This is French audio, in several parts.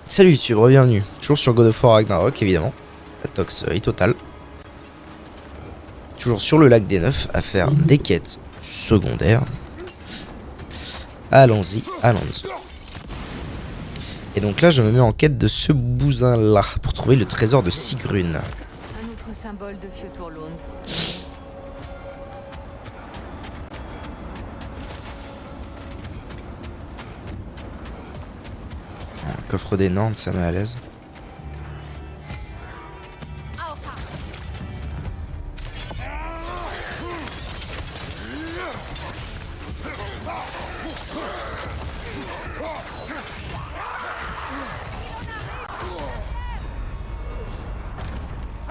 Salut YouTube, bienvenue. Toujours sur God of War Ragnarok, évidemment. La toxerie totale. Toujours sur le lac des Neufs à faire des quêtes secondaires. Allons-y, allons-y. Et donc là, je me mets en quête de ce bousin-là pour trouver le trésor de Sigrun. Un autre symbole de Fjöturlund. Un coffre des Nantes, ça met à l'aise.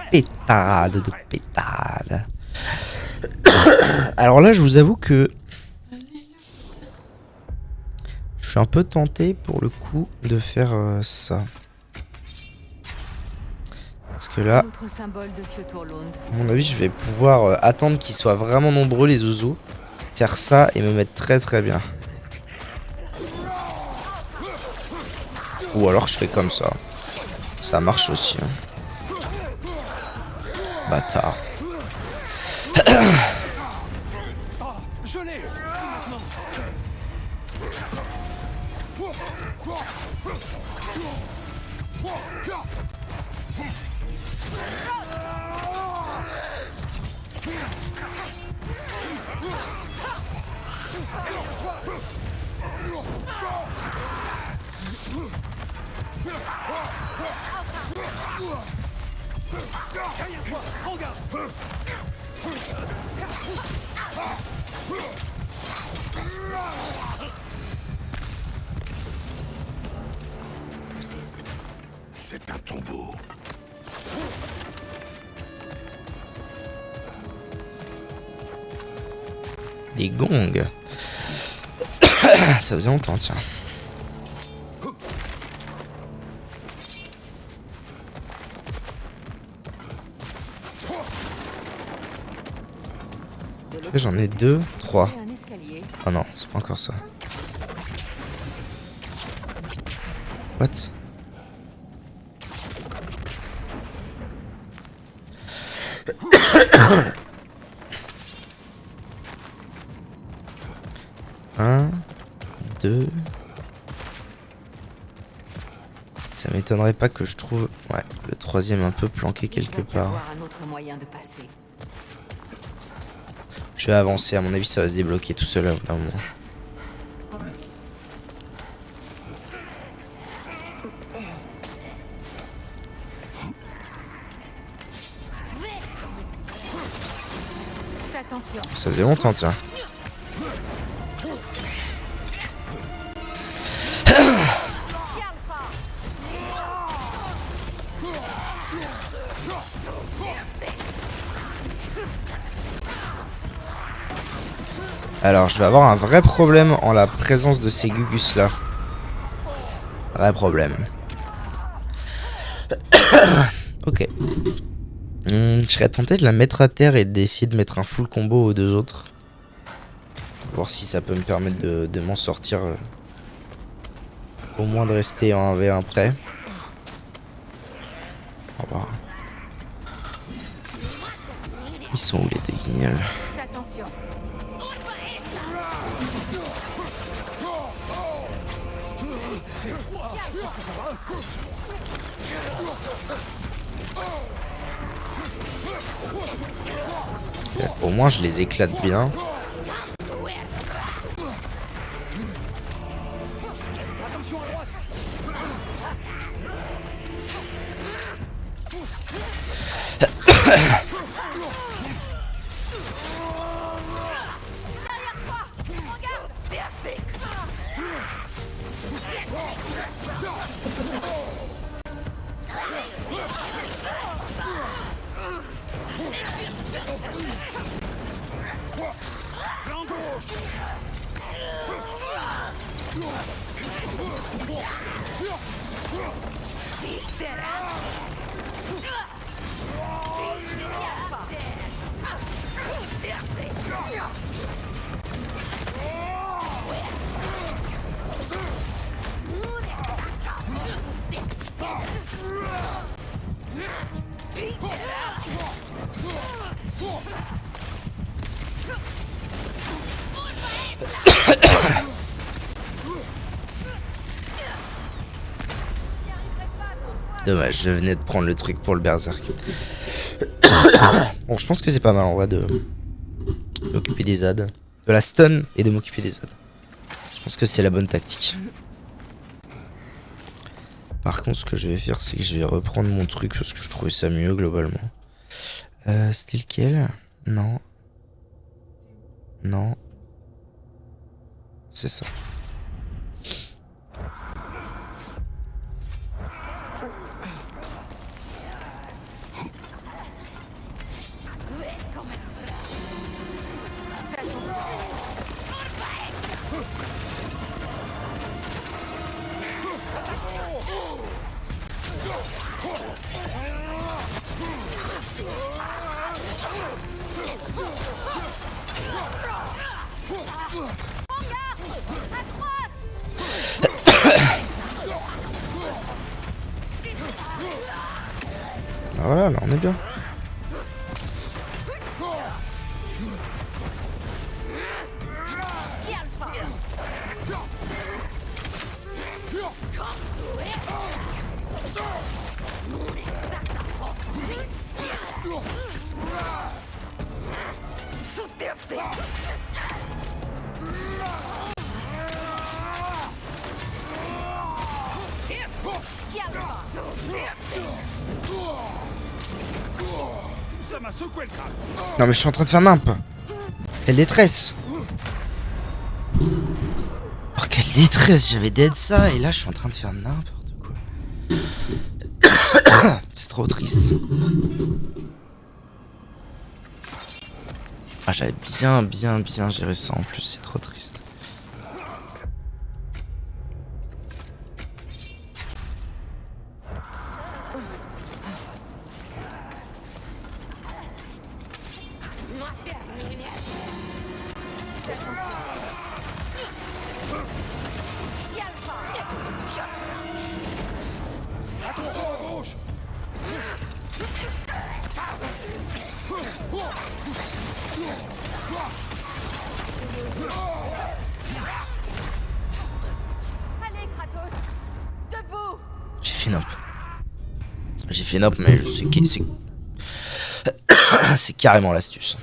Pétade de pétade. Alors là, je vous avoue que je suis un peu tenté pour le coup de faire ça. Parce que là, Un autre symbole de Fjöturlund. à mon avis, je vais pouvoir attendre qu'ils soient vraiment nombreux les oiseaux, faire ça et me mettre très très bien. Ou alors je fais comme ça. Ça marche aussi. Hein. Bâtard. Je l'ai. C'est un tombeau. Des gongs. Ça faisait longtemps, tiens. J'en ai 2, 3. Et un escalier. Oh non, c'est pas encore ça. What? Un, deux. Ça m'étonnerait pas que je trouve, ouais, le troisième un peu planqué quelque Il va y part. avoir un autre moyen de passer. Je vais avancer, à mon avis ça va se débloquer tout seul au bout d'un moment. Fais attention. Ça faisait longtemps, tiens. Alors, je vais avoir un vrai problème en la présence de ces gugus là. Vrai problème. Ok. Je serais tenté de la mettre à terre et d'essayer de mettre un full combo aux deux autres. Voir si ça peut me permettre de m'en sortir. Au moins de rester en 1v1 près. On va voir. Ils sont où les deux guignols? Fais attention. Au moins je les éclate bien. Attention à droite. Dommage, je venais de prendre le truc pour le berserk. Bon, je pense que c'est pas mal en vrai de m'occuper des ZAD. De la stun et de m'occuper des ZAD. Je pense que c'est la bonne tactique. Par contre, ce que je vais faire, c'est que je vais reprendre mon truc parce que je trouvais ça mieux globalement. C'était lequel? Non. Non. C'est ça. Voilà, là on est bien. Ça m'a secoué le crâne. Non mais je suis en train de faire nimp. Quelle détresse. Oh quelle détresse, j'avais dead ça et là je suis en train de faire n'importe quoi. C'est trop triste. Ah j'avais bien géré ça en plus, c'est trop triste. Allez, Kratos. Debout. J'ai fait nimp. J'ai fait nimp mais je sais que c'est carrément l'astuce.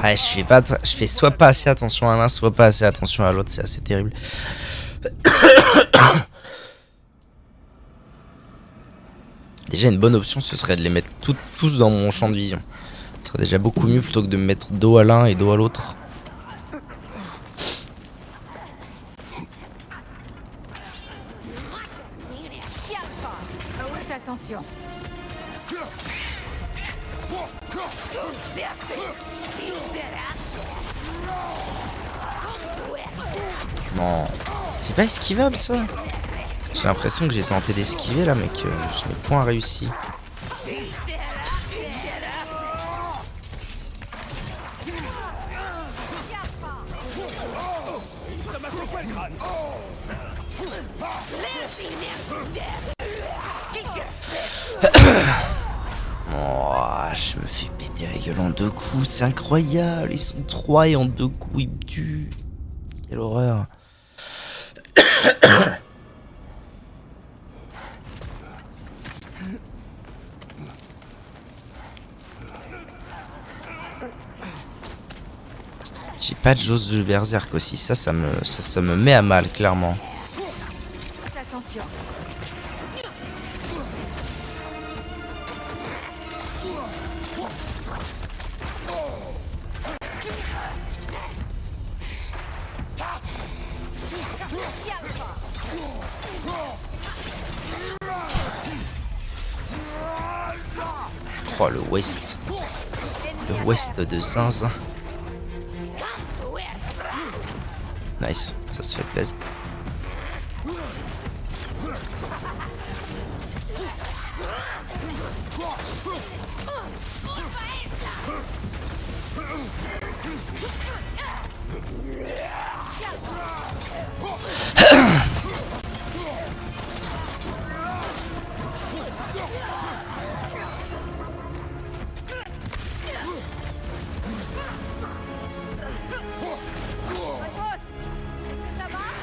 Ouais, je fais soit pas assez attention à l'un, soit pas assez attention à l'autre, c'est assez terrible. Déjà une bonne option ce serait de les mettre tous dans mon champ de vision. Ce serait déjà beaucoup mieux plutôt que de me mettre dos à l'un et dos à l'autre. Attention. Non, c'est pas esquivable ça. J'ai l'impression que j'ai tenté d'esquiver là mais que je n'ai point réussi. Ça m'a secoué le crâne. Oh, je me fais péter la gueule en 2 coups, c'est incroyable. Ils sont 3 et en 2 coups ils me tuent. Quelle horreur. J'ai pas de jauge de berserk aussi, ça me met à mal clairement. Attention. Oh, le waste. Le waste de zinzin. Nice, ça se fait plaisir. Est-ce que ça va?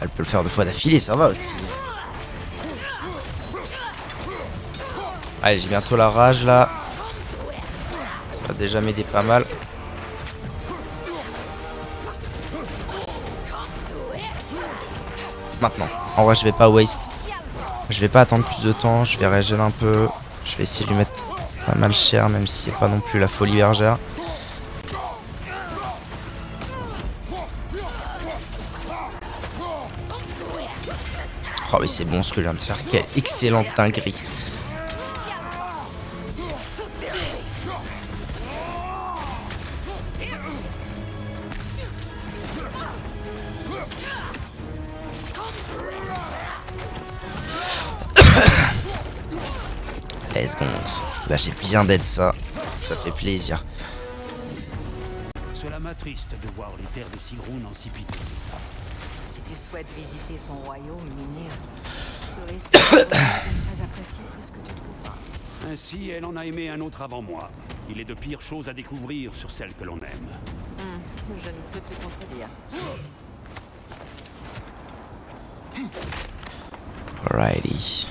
Elle peut le faire 2 fois d'affilée, ça va aussi. Allez, j'ai bientôt la rage là. Ça va déjà m'aider pas mal. Maintenant. En vrai, je vais pas waste. Je vais pas attendre plus de temps. Je vais régénérer un peu. Je vais essayer de lui mettre pas mal cher, même si c'est pas non plus la folie bergère. Oh oui, c'est bon ce que je viens de faire. Quelle excellente dinguerie. Let's go. Là j'ai bien d'être ça. Ça fait plaisir. Cela m'attriste de voir les terres de Sigrun en si piteux. Si tu souhaites visiter son royaume, Mimir, tu risques de ne pas apprécier tout ce que tu trouveras. Ainsi, elle en a aimé un autre avant moi. Il est de pires choses à découvrir sur celle que l'on aime. Je ne peux te contredire. Alrighty.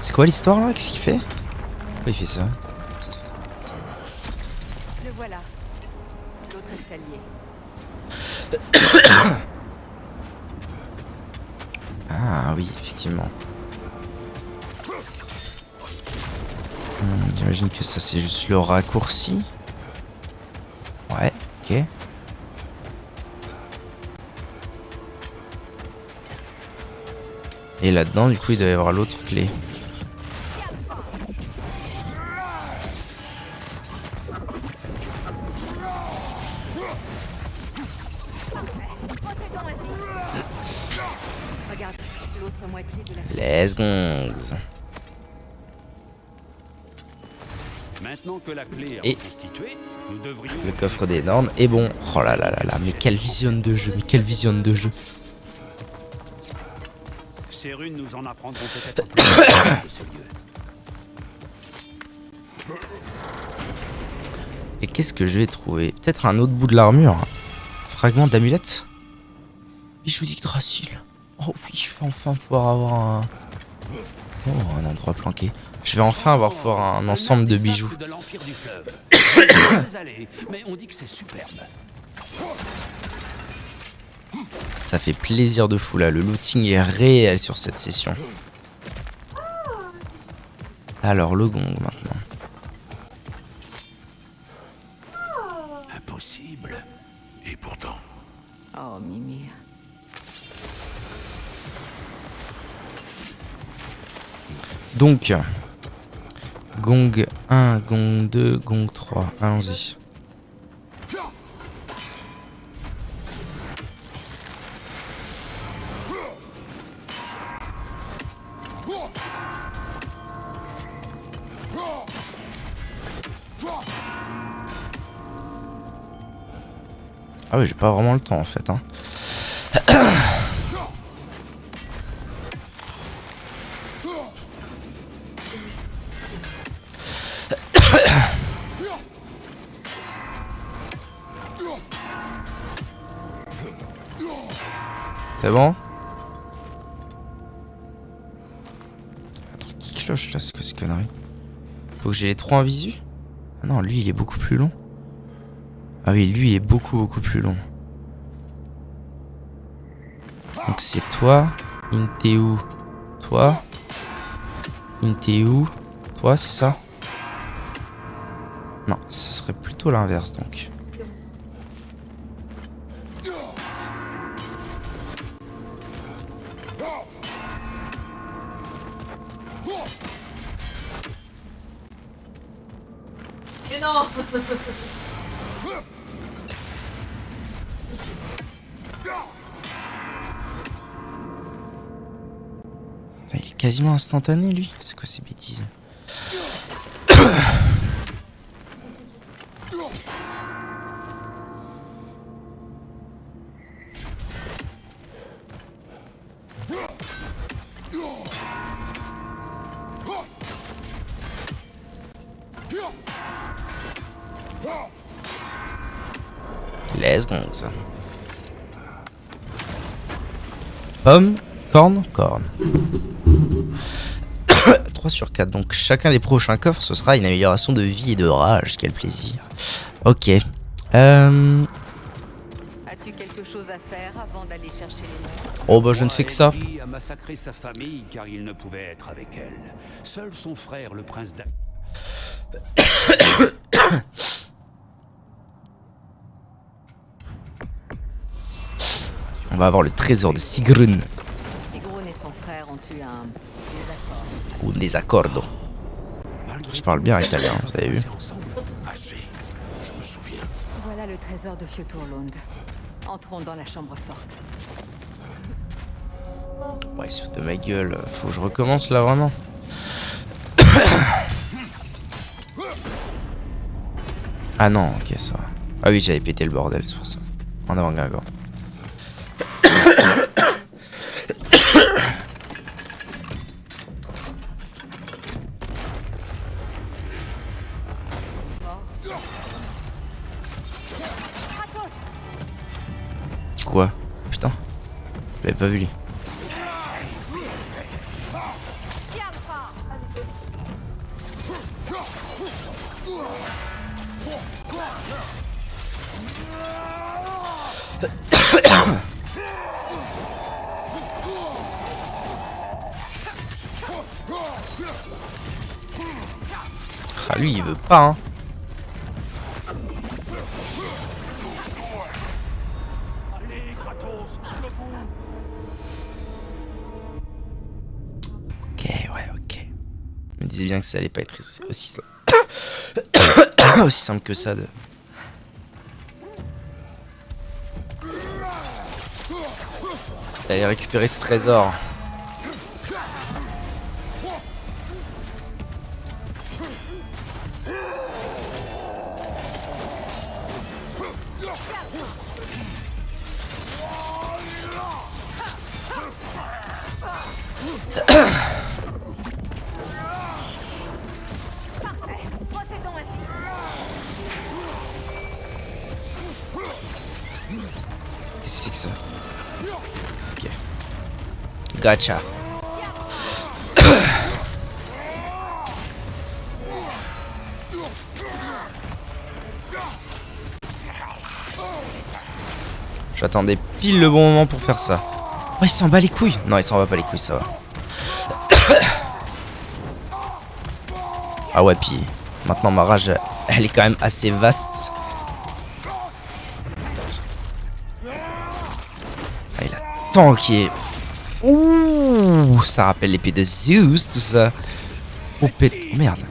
C'est quoi l'histoire là? Qu'est-ce qu'il fait? Pourquoi il fait ça? Le voilà. L'autre escalier. Ah oui, effectivement. J'imagine que ça c'est juste le raccourci. Ouais, ok. Et là-dedans, du coup, il doit y avoir l'autre clé. Regarde, l'autre moitié de la... Les gonzes. Maintenant que la clé Et- est constituée, nous devrions... Le coffre des normes est bon. Oh là là là là, mais quelle vision de jeu, mais quelle vision de jeu. Ces runes nous en apprendront peut-être plus de ce lieu. Et qu'est-ce que je vais trouver? Peut-être un autre bout de l'armure. Fragment d'amulette. Bijou d'Yggdrasil. Oh oui, je vais enfin pouvoir avoir un... Oh, un endroit planqué. Je vais enfin avoir pouvoir un ensemble de bijoux. De l'Empire du Fleuve. Allez, mais on dit que c'est superbe. Ça fait plaisir de fou là. Le looting est réel sur cette session. Alors, le gong maintenant. Impossible. Et pourtant... Oh, Mimir. Donc, gong 1, gong 2, gong 3. Allons-y. Ah oui, j'ai pas vraiment le temps en fait. Hein. C'est bon? Un truc qui cloche là, c'est quoi ces conneries? Faut que j'ai les 3 en visu? Ah non, lui il est beaucoup plus long. Ah oui, lui il est beaucoup plus long. Donc c'est toi, Inteu, toi, Inteu, toi, c'est ça? Non, ce serait plutôt l'inverse donc. Mais non. Il est quasiment instantané lui. C'est quoi ces bêtises? Let's go. Pomme, corne, corne. 3 sur 4. Donc chacun des prochains coffres, ce sera une amélioration de vie et de rage. Quel plaisir. Ok. As-tu quelque chose à faire avant d'aller chercher les monstres? Oh bah je ne fais que ça. Elodie a massacré sa famille car il ne pouvait être avec elle. Seul son frère, le prince d'A... On va avoir le trésor de Sigrun. Sigrun et son frère ont eu un désaccord. Ou désaccordo. Je parle bien italien, vous avez vu. Assez, je me souviens. Voilà le trésor de Fjoturlund. Entrons dans la chambre forte. Ouais, il se fout de ma gueule. Faut que je recommence là vraiment. Ah non, ok, ça va. Ah oui, j'avais pété le bordel, c'est pour ça. En avant, Gregor. Quoi? Putain. Je l'avais pas vu lui. Ah lui il veut pas hein. Allez, Kratos, debout. Ok ouais ok. Je me disais bien que ça allait pas être aussi simple. Aussi simple que ça de... d'aller récupérer ce trésor. Procédons ainsi. Qu'est-ce que c'est que ça? Ok. Gotcha. J'attendais pile le bon moment pour faire ça. Oh, il s'en bat les couilles. Non, il s'en va pas les couilles, ça va. Ah ouais, puis maintenant ma rage, elle est quand même assez vaste. Ah, il a tanké. Ouh, ça rappelle l'épée de Zeus, tout ça. Oh, merde.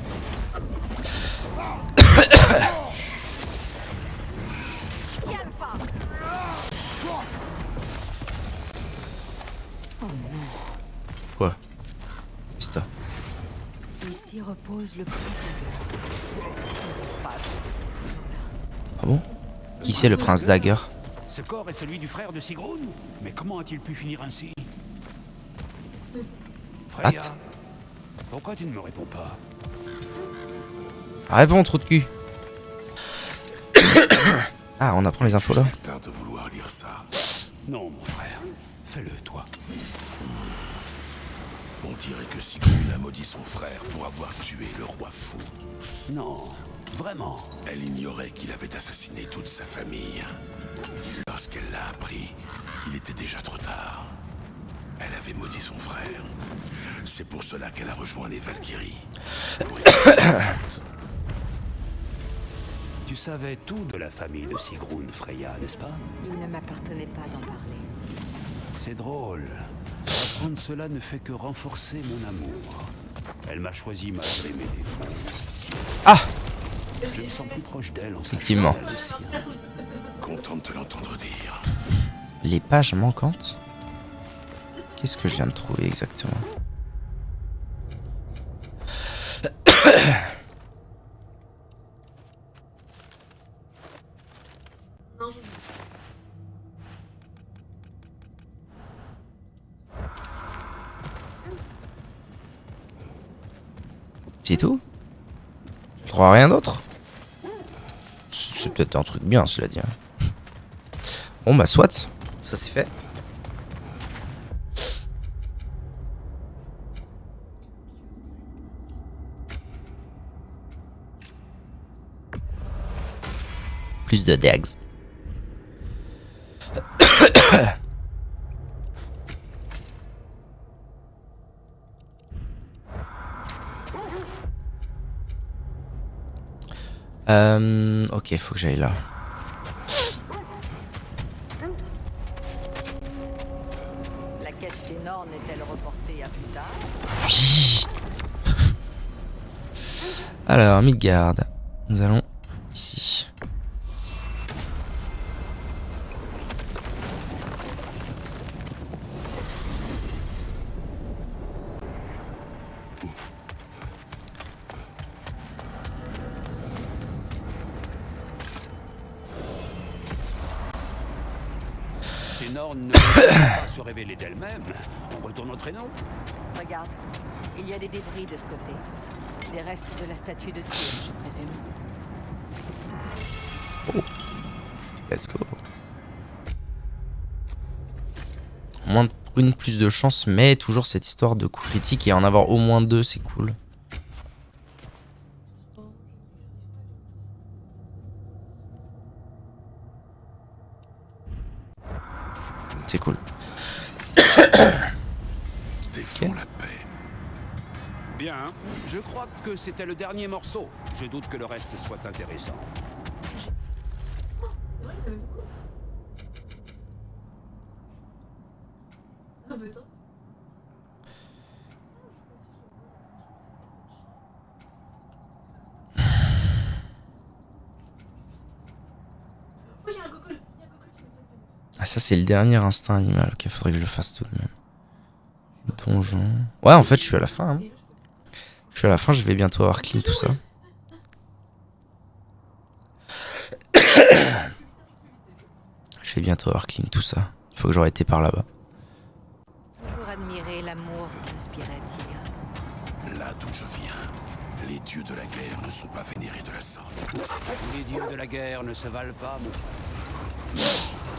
Quoi? Qu'est-ce que t'as? Ici repose le prince Dagger. Ah bon? Qui c'est le prince Dagger? Ce corps est celui du frère de Sigrun. Mais comment a-t-il pu finir ainsi? Freya, What? pourquoi tu ne me réponds pas? Réponds, trou de cul. Ah, on apprend les infos là. Certain de vouloir lire ça. Non, mon frère. Fais-le, toi. On dirait que Sigrun a maudit son frère pour avoir tué le roi fou. Non, vraiment. Elle ignorait qu'il avait assassiné toute sa famille. Lorsqu'elle l'a appris, il était déjà trop tard. Elle avait maudit son frère. C'est pour cela qu'elle a rejoint les Valkyries. Tu savais tout de la famille de Sigrun, Freya, n'est-ce pas? Il ne m'appartenait pas d'en parler. C'est drôle. Apprendre cela ne fait que renforcer mon amour. Elle m'a choisi malgré mes défauts. Ah! Je me sens plus proche d'elle en Effectivement. sachant qu'elle est sienne. Content de l'entendre dire. Les pages manquantes. Qu'est-ce que je viens de trouver exactement? C'est tout? Je trouve rien d'autre? C'est peut-être un truc bien, cela dit. Hein. Bon bah soit, ça c'est fait. Plus de dags. Ok, faut que j'aille là. La quête des Nornes est-elle reportée à plus tard? Oui. Alors, Midgard. Nous allons ici. Ces Nornes ne peuvent pas se révéler d'elles-mêmes. On retourne au traîneau. Regarde, il y a des débris de ce côté. Des restes de la statue de Tyr, je présume. Let's go. Moins une plus de chance, mais toujours cette histoire de coup critique et en avoir au moins 2, c'est cool. C'est cool. Défends la paix. Bien, je crois que c'était le dernier morceau. Je doute que le reste soit intéressant. Ah ça c'est le dernier instinct animal. Ok, faudrait que je le fasse tout de même. Donjon. Ouais, en fait je suis à la fin. Hein. Je suis à la fin, je vais bientôt avoir clean tout ça. Je vais bientôt avoir clean tout ça. Il faut que j'aurais été par là-bas. Toujours admirer l'amour qu'inspirait Tyr. Là d'où je viens, les dieux de la guerre ne sont pas vénérés de la sorte. Les dieux de la guerre ne se valent pas, mon frère.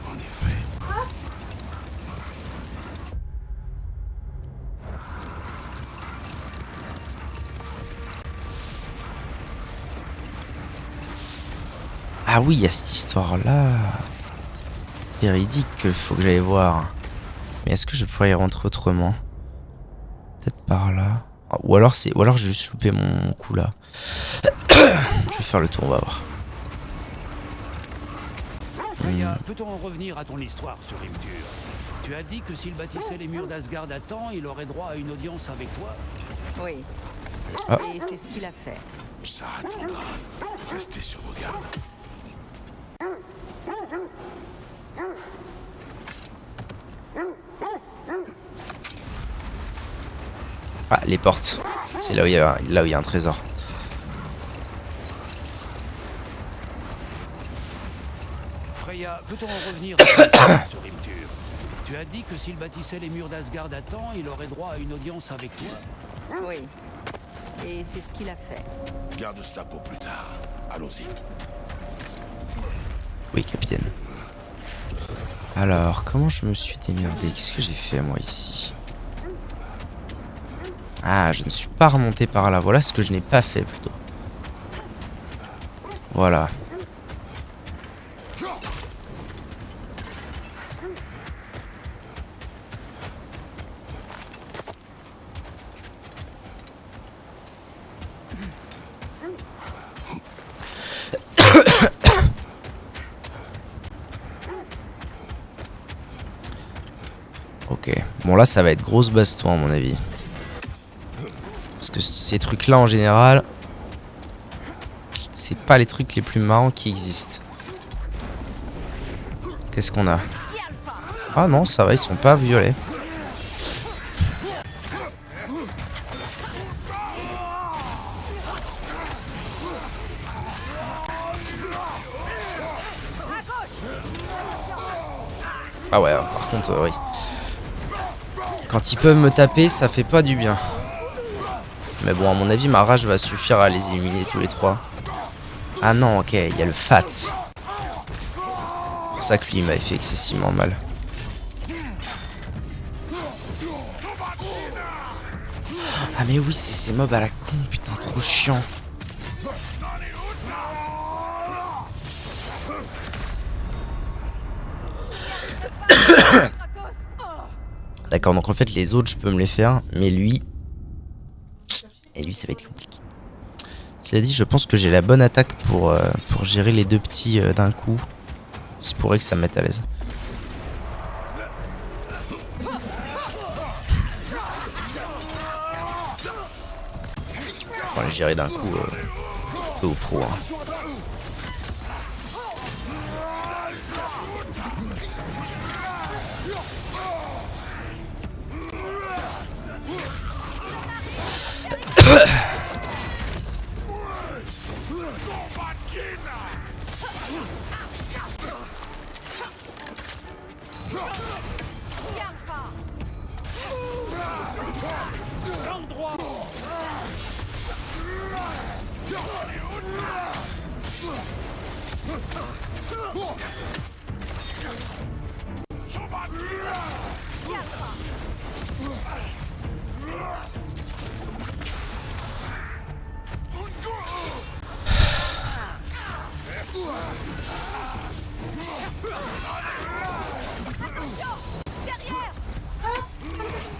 En effet. Ah oui, il y a cette histoire-là. Véridique qu'il faut que j'aille voir. Mais est-ce que je pourrais y rentrer autrement? Peut-être par là. Ou alors j'ai juste loupé mon coup là. Je vais faire le tour, on va voir. Freya, peut-on en revenir à ton histoire sur Imtur? Tu as dit que s'il bâtissait les murs d'Asgard à temps, il aurait droit à une audience avec toi. Oui. Ah. Et c'est ce qu'il a fait. Ça attendra. Restez sur vos gardes. Ah, les portes. C'est là où il y a un trésor. Freya, peut-on en revenir à ton histoire sur Imtur? Tu as dit que s'il bâtissait les murs d'Asgard à temps, il aurait droit à une audience avec toi. Oui. Et c'est ce qu'il a fait. Garde ça pour plus tard. Allons-y. Oui, capitaine. Alors, comment je me suis démerdé? Qu'est-ce que j'ai fait moi ici? Ah, je ne suis pas remonté par là. Voilà ce que je n'ai pas fait plutôt. Voilà. Ok. Bon là ça va être grosse baston à mon avis. Parce que ces trucs là en général, c'est pas les trucs les plus marrants qui existent. Qu'est-ce qu'on a? Ah non ça va, ils sont pas violets. Ah ouais, par contre, oui. Quand ils peuvent me taper, ça fait pas du bien. Mais bon, à mon avis, ma rage va suffire à les éliminer tous les trois. Ah non, ok, il y a le fat. C'est pour ça que lui, il m'avait fait excessivement mal. Ah mais oui, c'est ces mobs à la con, putain, trop chiant. D'accord, donc en fait les autres je peux me les faire, mais lui... Et lui ça va être compliqué. Cela dit, je pense que j'ai la bonne attaque pour gérer les deux petits d'un coup. C'est pourrait que ça me mette à l'aise. Faut les gérer d'un coup un peu au pro. Hein.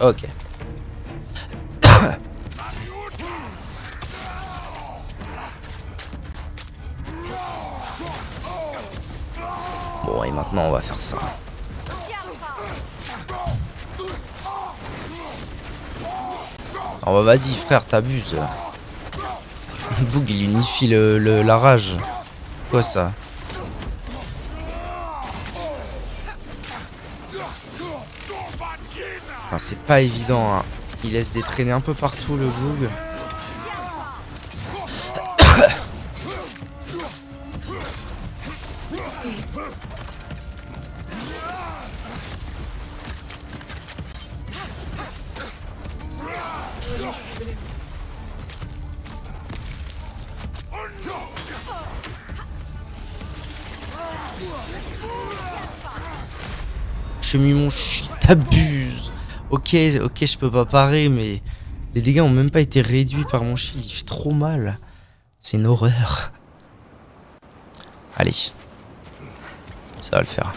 Ok. Bon, et maintenant on va faire ça. Oh bah vas-y frère, t'abuses. Boog il unifie la rage. Quoi ça? Enfin, c'est pas évident hein. Il laisse des traînées un peu partout le Boog. J'ai mis mon chi, t'abuses. Ok, je peux pas parer, mais les dégâts ont même pas été réduits par mon chi. Il fait trop mal. C'est une horreur. Allez. Ça va le faire.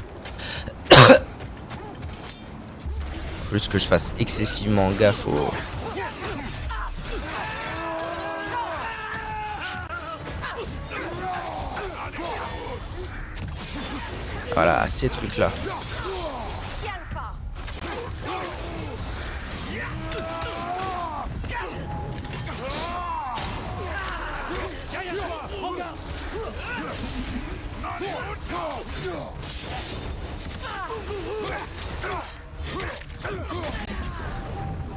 Faut juste que je fasse excessivement gaffe au... Voilà, à ces trucs-là.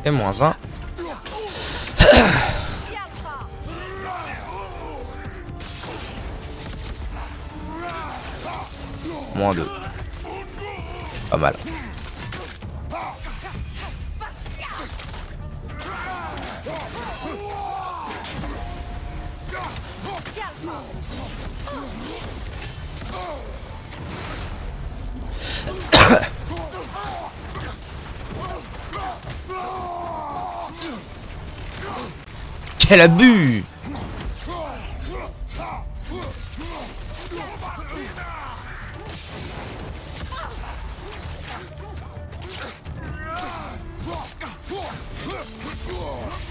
Et moins 1. Moins 2. Pas mal. Quel abus!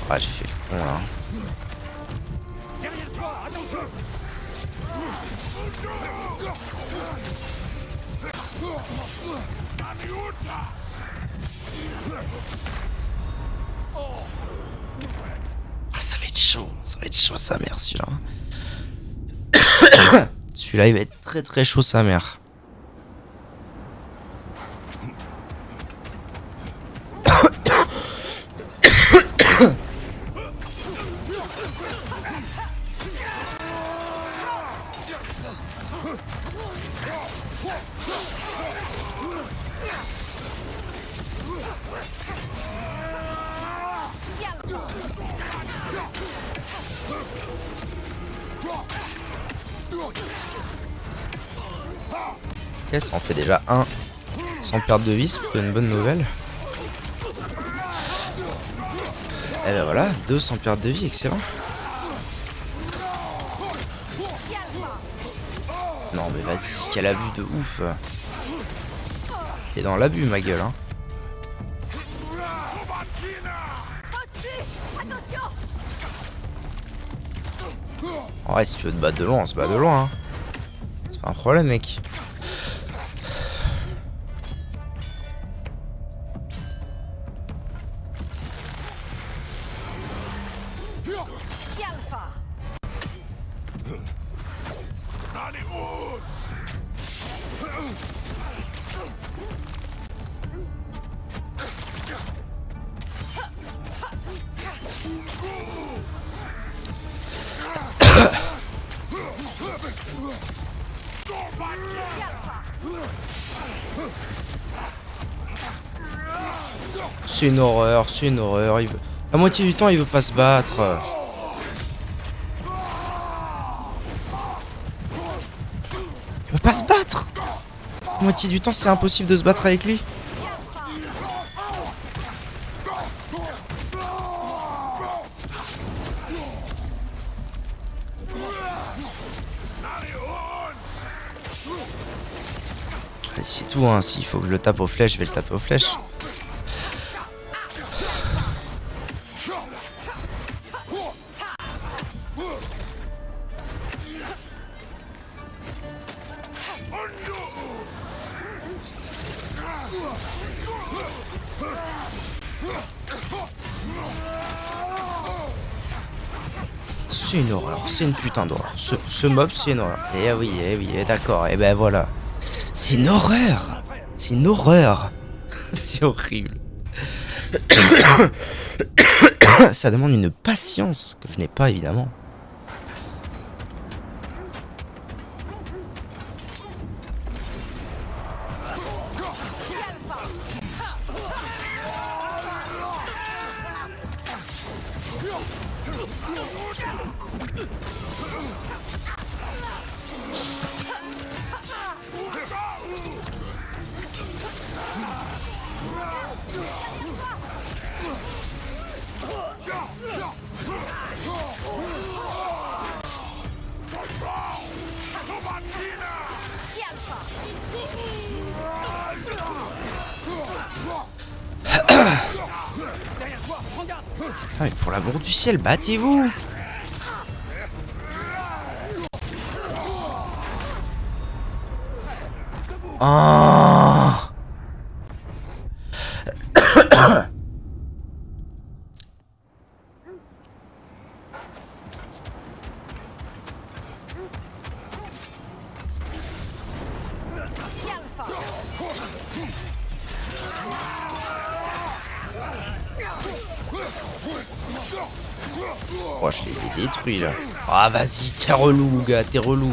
Ah, j'ai fait le con là. Derrière toi, attention. Ah, ça va être chaud sa mère celui-là. Celui-là il va être très très chaud sa mère. Ok, ça en fait déjà un sans perte de vie, c'est plutôt une bonne nouvelle. Et ben voilà, 2 sans perte de vie, excellent. Non mais vas-y, quel abus de ouf. T'es dans l'abus ma gueule hein. En vrai si tu veux te battre de loin, on se bat de loin hein. C'est pas un problème mec. C'est une horreur, c'est une horreur. Il veut... La moitié du temps, il veut pas se battre. Il veut pas se battre. La moitié du temps, c'est impossible de se battre avec lui. C'est tout, hein. S'il faut que je le tape aux flèches, je vais le taper aux flèches. C'est une horreur, c'est une putain d'horreur. Ce mob, c'est une horreur. Eh oui, d'accord, et ben voilà. C'est une horreur. C'est une horreur. C'est horrible. Ça demande une patience que je n'ai pas évidemment. Ah mais pour l'amour du ciel, battez-vous! Oh. Oh, je l'ai détruit là. Ah, vas-y, t'es relou, gars, t'es relou.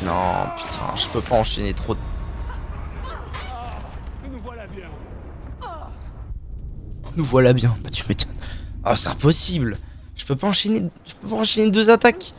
Non, putain, je peux pas enchaîner trop de... Nous voilà bien. Nous voilà bien, bah tu m'étonnes. Oh, c'est impossible. Je peux pas enchaîner 2 attaques.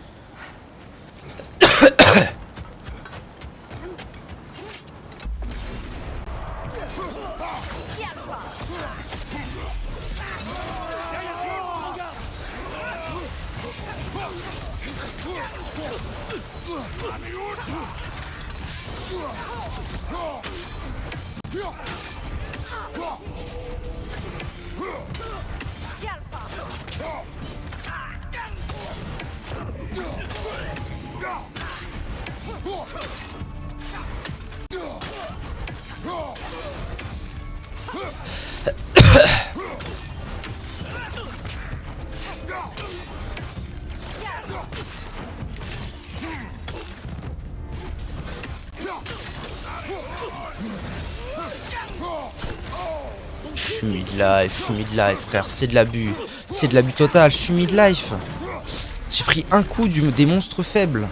Je suis mid-life, frère, c'est de l'abus. C'est de l'abus total, je suis mid-life. J'ai pris un coup des monstres faibles.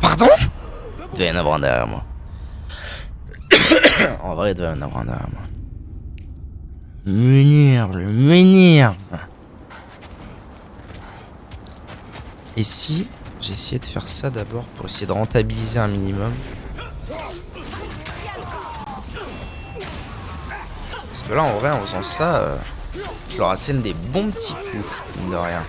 Pardon? Il doit y en avoir un derrière moi. En vrai, il doit y en avoir un derrière moi. M'énerve. Et si j'essayais de faire ça d'abord pour essayer de rentabiliser un minimum? Parce que là, en vrai, en faisant ça, je leur assène des bons petits coups, mine de rien.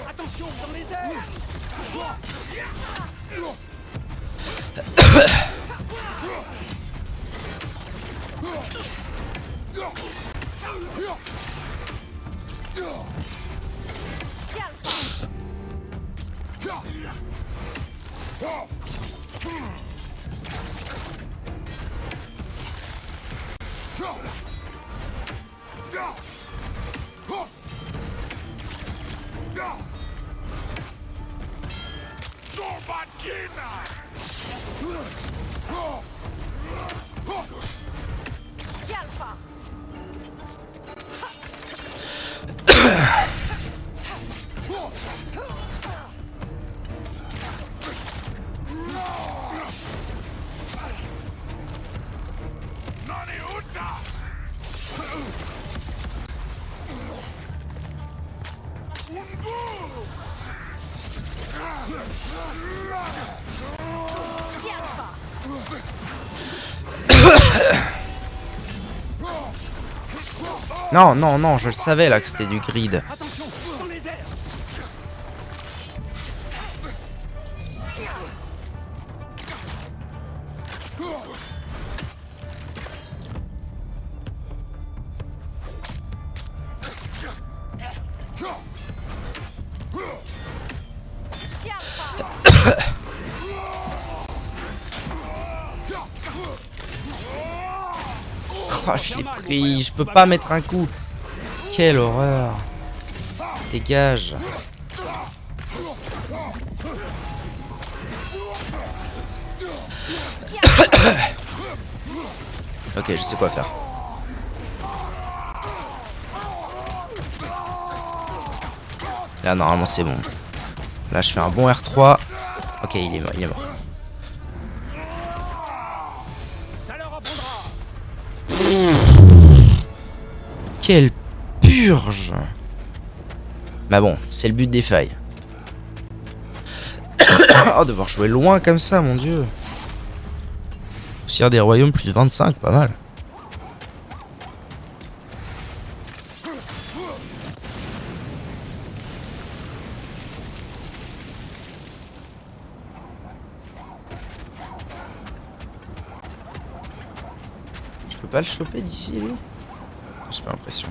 Attention, dans les airs. Non, je le savais là que c'était du grid. Attention, dans les airs. Oh, je l'ai pris, je peux pas mettre un coup. Quelle horreur. Dégage. Ok, je sais quoi faire. Là, normalement, c'est bon. Là, je fais un bon R3. Ok, il est mort. Ça leur apprendra. Quelle purge. Bah bon, c'est le but des failles. Oh, devoir jouer loin comme ça, mon dieu. Poussière des royaumes, plus 25, pas mal. Je peux pas le choper d'ici, lui? j'ai pas l'impression.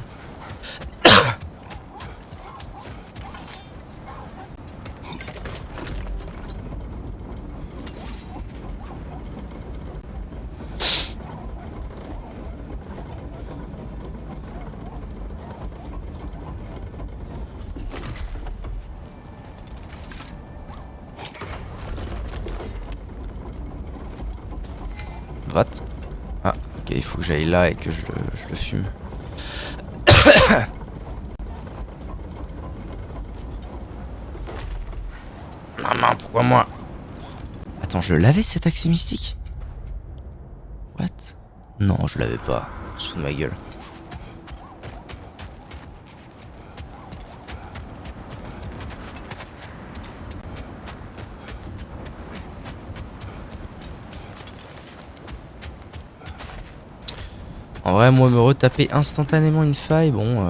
What? Ah, ok, il faut que j'aille là et que je le fume. Maman, pourquoi moi? Attends, je l'avais cet accès mystique? What? Non, je l'avais pas. Sous de ma gueule. En vrai, moi, me retaper instantanément une faille, bon,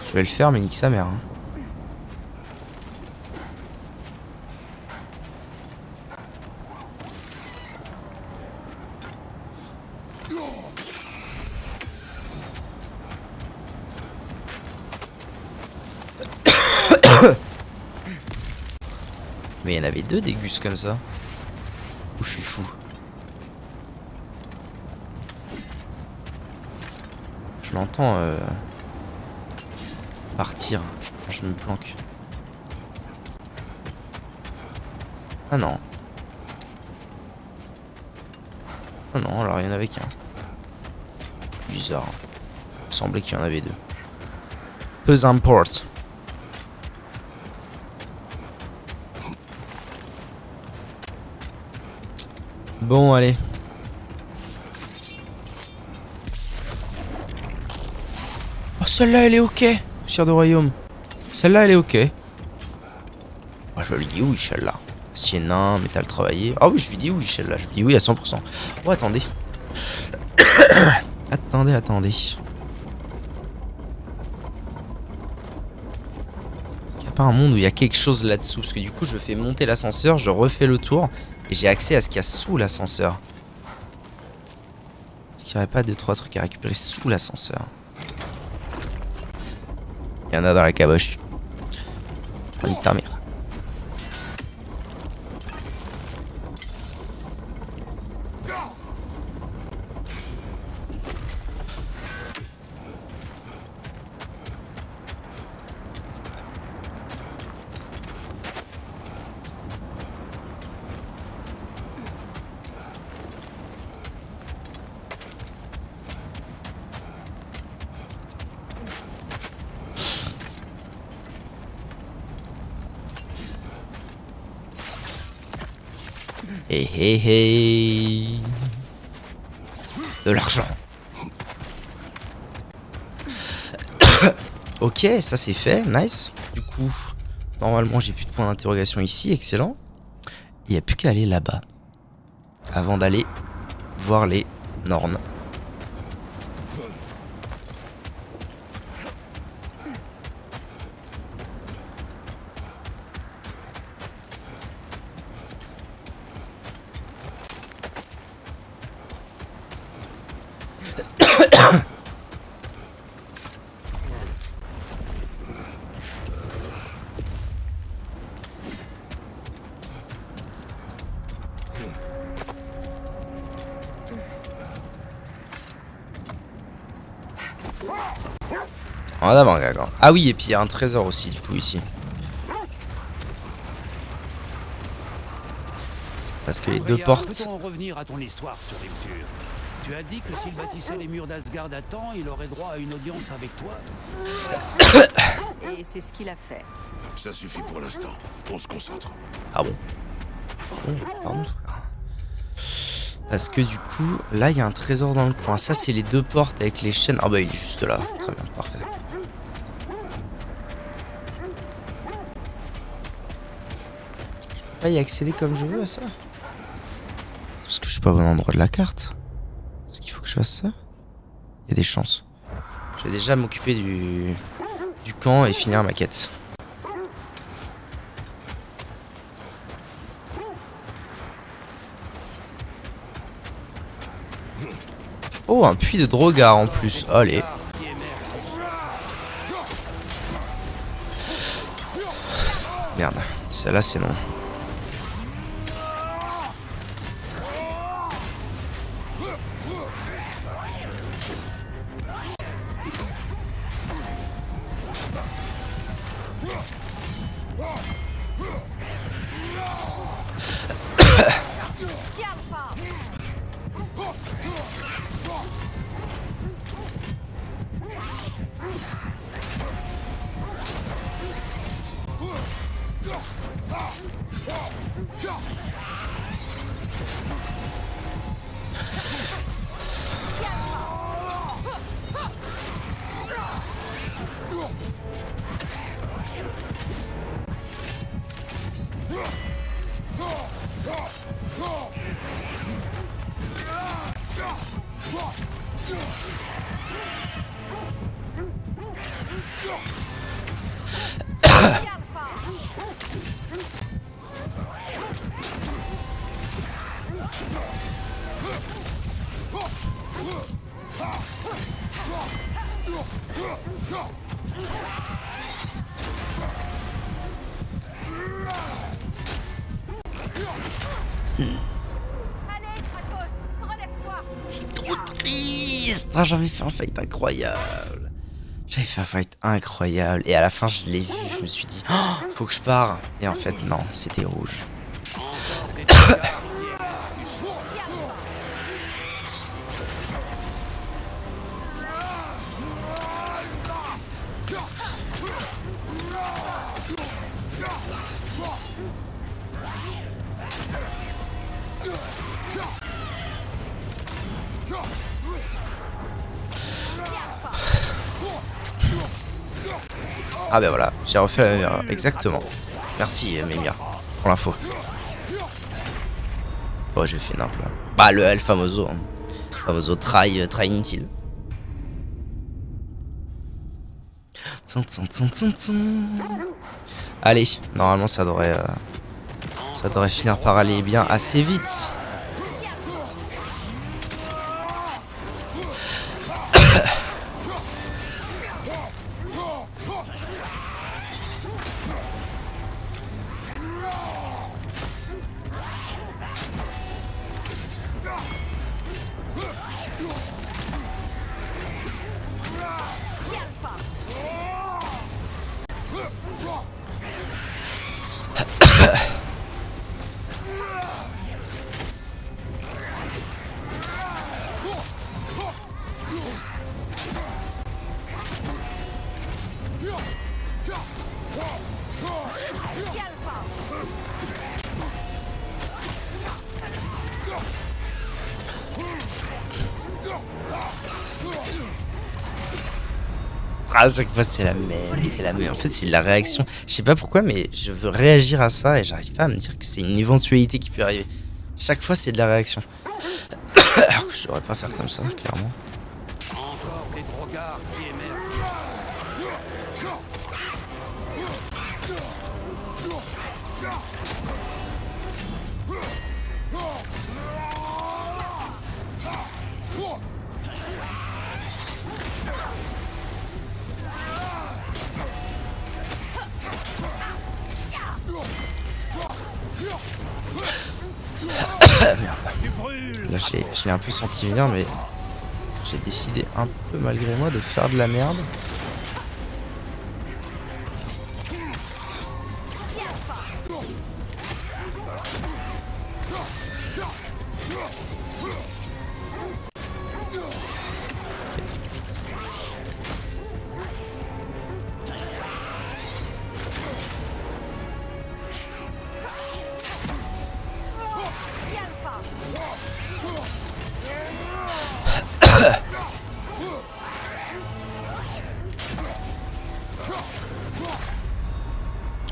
je vais le faire, mais nique sa mère. Hein. Mais il y en avait deux des gus comme ça. Ou je suis fou. Je l'entends partir. Je me planque. Ah non. Ah non, alors il y en avait qu'un. Bizarre. Il me semblait qu'il y en avait deux. Peu importe. Bon, allez. Oh, celle-là, elle est ok. Poussière de royaume. Celle-là, elle est ok. Oh, je lui dis oui, celle-là. Acier nain, métal travaillé. Ah oui, je lui dis oui, celle-là. Je lui dis oui à 100%. Oh, attendez. attendez. Il n'y a pas un monde où il y a quelque chose là-dessous. Parce que du coup, je fais monter l'ascenseur, je refais le tour. Et j'ai accès à ce qu'il y a sous l'ascenseur. Est-ce qu'il n'y aurait pas 2-3 trucs à récupérer sous l'ascenseur? Il y en a dans la caboche. Oh, nique ta mère. Hé. De l'argent. Ok, ça c'est fait, nice. Du coup, normalement j'ai plus de points d'interrogation ici, excellent. Il n'y a plus qu'à aller là-bas. Avant d'aller voir les Norns. En avant, d'accord. Ah oui, et puis il y a un trésor aussi, du coup, ici. Parce que les deux portes... Peut-on en revenir à ton histoire sur Rupture? Tu as dit que s'il bâtissait les murs d'Asgard à temps, il aurait droit à une audience avec toi. Et c'est ce qu'il a fait. Ça suffit pour l'instant. On se concentre. Ah bon? Pardon, frère. Parce que du coup, là, il y a un trésor dans le coin. Ça, c'est les deux portes avec les chaînes. Ah bah, il est juste là. Très bien, parfait. Je peux pas y accéder comme je veux à ça? Parce que je suis pas au bon endroit de la carte. Est-ce qu'il faut que je fasse ça? Il y a des chances. Je vais déjà m'occuper du camp et finir ma quête. Oh, un puits de Drogar en plus. Allez. Merde, celle-là c'est non. Allez, Kratos, relève-toi. C'est trop triste. Ah, j'avais fait un fight incroyable. J'avais fait un fight incroyable. Et à la fin, je l'ai vu. Je me suis dit, oh, faut que je pars. Et en fait, non, c'était rouge. Ah ben voilà, j'ai refait la même erreur, exactement. Merci Mémia pour l'info. Oh j'ai fait n'importe. Bah le famoso. Hein. Famoso try inutile. Allez, normalement ça devrait finir par aller bien assez vite. À chaque fois c'est la même, c'est la même. En fait c'est de la réaction. Je sais pas pourquoi mais je veux réagir à ça et j'arrive pas à me dire que c'est une éventualité qui peut arriver. Chaque fois c'est de la réaction. Alors que je devrais pas faire comme ça, clairement. Encore des drogards qui émergent. Merde. Là je l'ai un peu senti venir mais j'ai décidé un peu malgré moi de faire de la merde.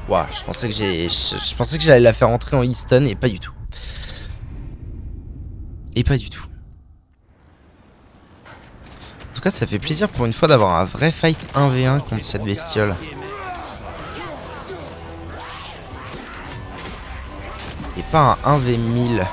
Ouah, je pensais que j'allais la faire entrer en Easton et pas du tout. Et pas du tout. En tout cas, ça fait plaisir pour une fois d'avoir un vrai fight 1v1 contre cette bestiole. Et pas un 1v1000.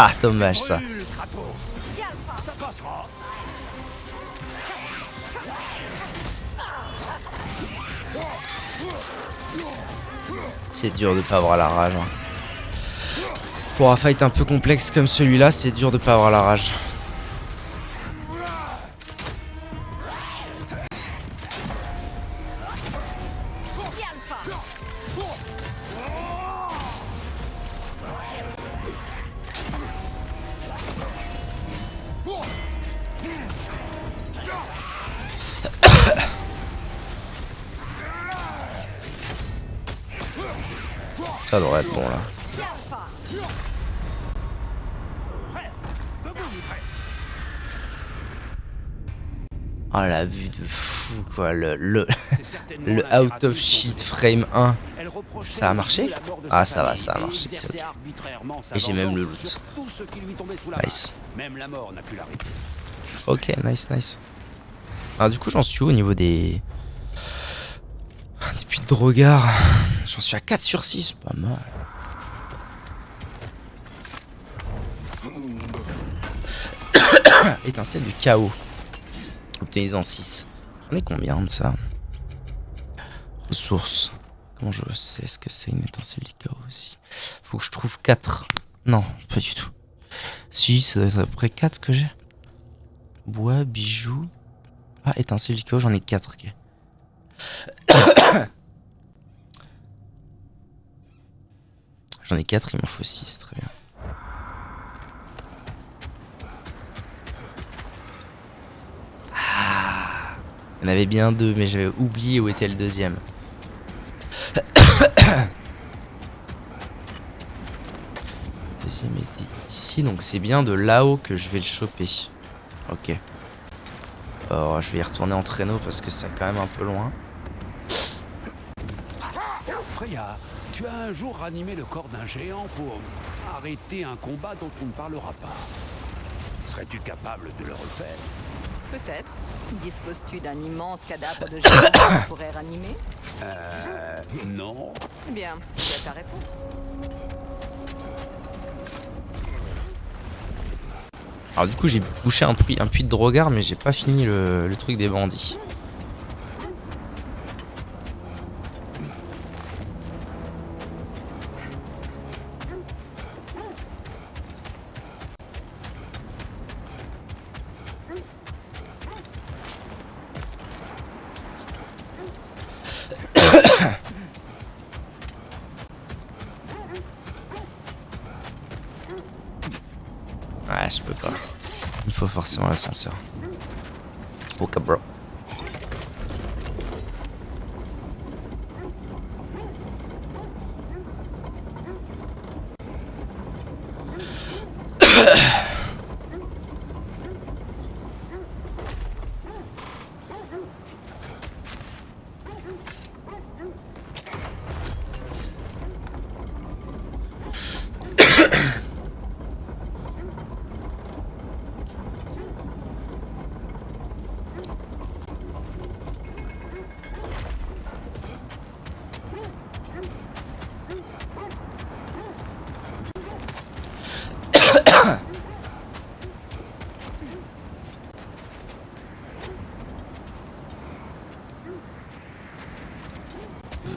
Ah, dommage ça. Brûle, Kratos. Ça passera. C'est dur de pas avoir la rage. Hein. Pour un fight un peu complexe comme celui-là, c'est dur de pas avoir la rage. Ça devrait être bon là. Ah la vue de fou quoi, le out of shield frame 1. Ça a marché? Ah ça va, ça a marché, c'est ok. Et j'ai même le loot. Nice. Ok, nice, nice. Alors du coup j'en suis où au niveau des puits de regard? J'en suis à 4 sur 6, pas mal. Étincelle du chaos. Obtenez-en 6. J'en ai combien de ça? Ressources. Comment je sais ce que c'est une étincelle du chaos aussi? Faut que je trouve 4. Non, pas du tout. Si, ça doit être à peu près 4 que j'ai. Bois, bijoux. Ah, étincelle du chaos, j'en ai 4. Ok. J'en ai 4, il m'en faut 6, très bien. Ah, il y en avait bien 2, mais j'avais oublié où était le deuxième. Deuxième était ici, donc c'est bien de là-haut que je vais le choper. Ok. Oh, je vais y retourner en traîneau parce que c'est quand même un peu loin. Freya, tu as un jour ranimé le corps d'un géant pour arrêter un combat dont on ne parlera pas. Serais-tu capable de le refaire? Peut-être. Disposes-tu d'un immense cadavre de géant que tu pourrais ranimer? Non. Eh bien, tu as ta réponse. Alors du coup j'ai bouché un puits de regard, mais j'ai pas fini le truc des bandits. Ouais, je peux pas. Il faut forcément l'ascenseur. Ok, bro.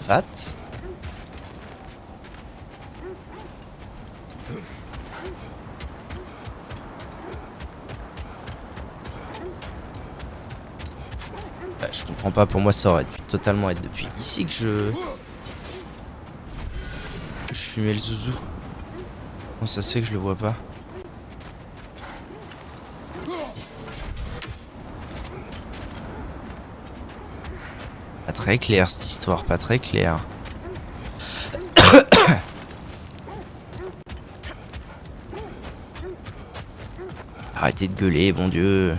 Vat. Je comprends pas, pour moi ça aurait dû totalement être depuis ici que je... Je fumais le zouzou. Comment ça se fait que je le vois pas? Pas très clair cette histoire, pas très clair. Arrêtez de gueuler, bon Dieu.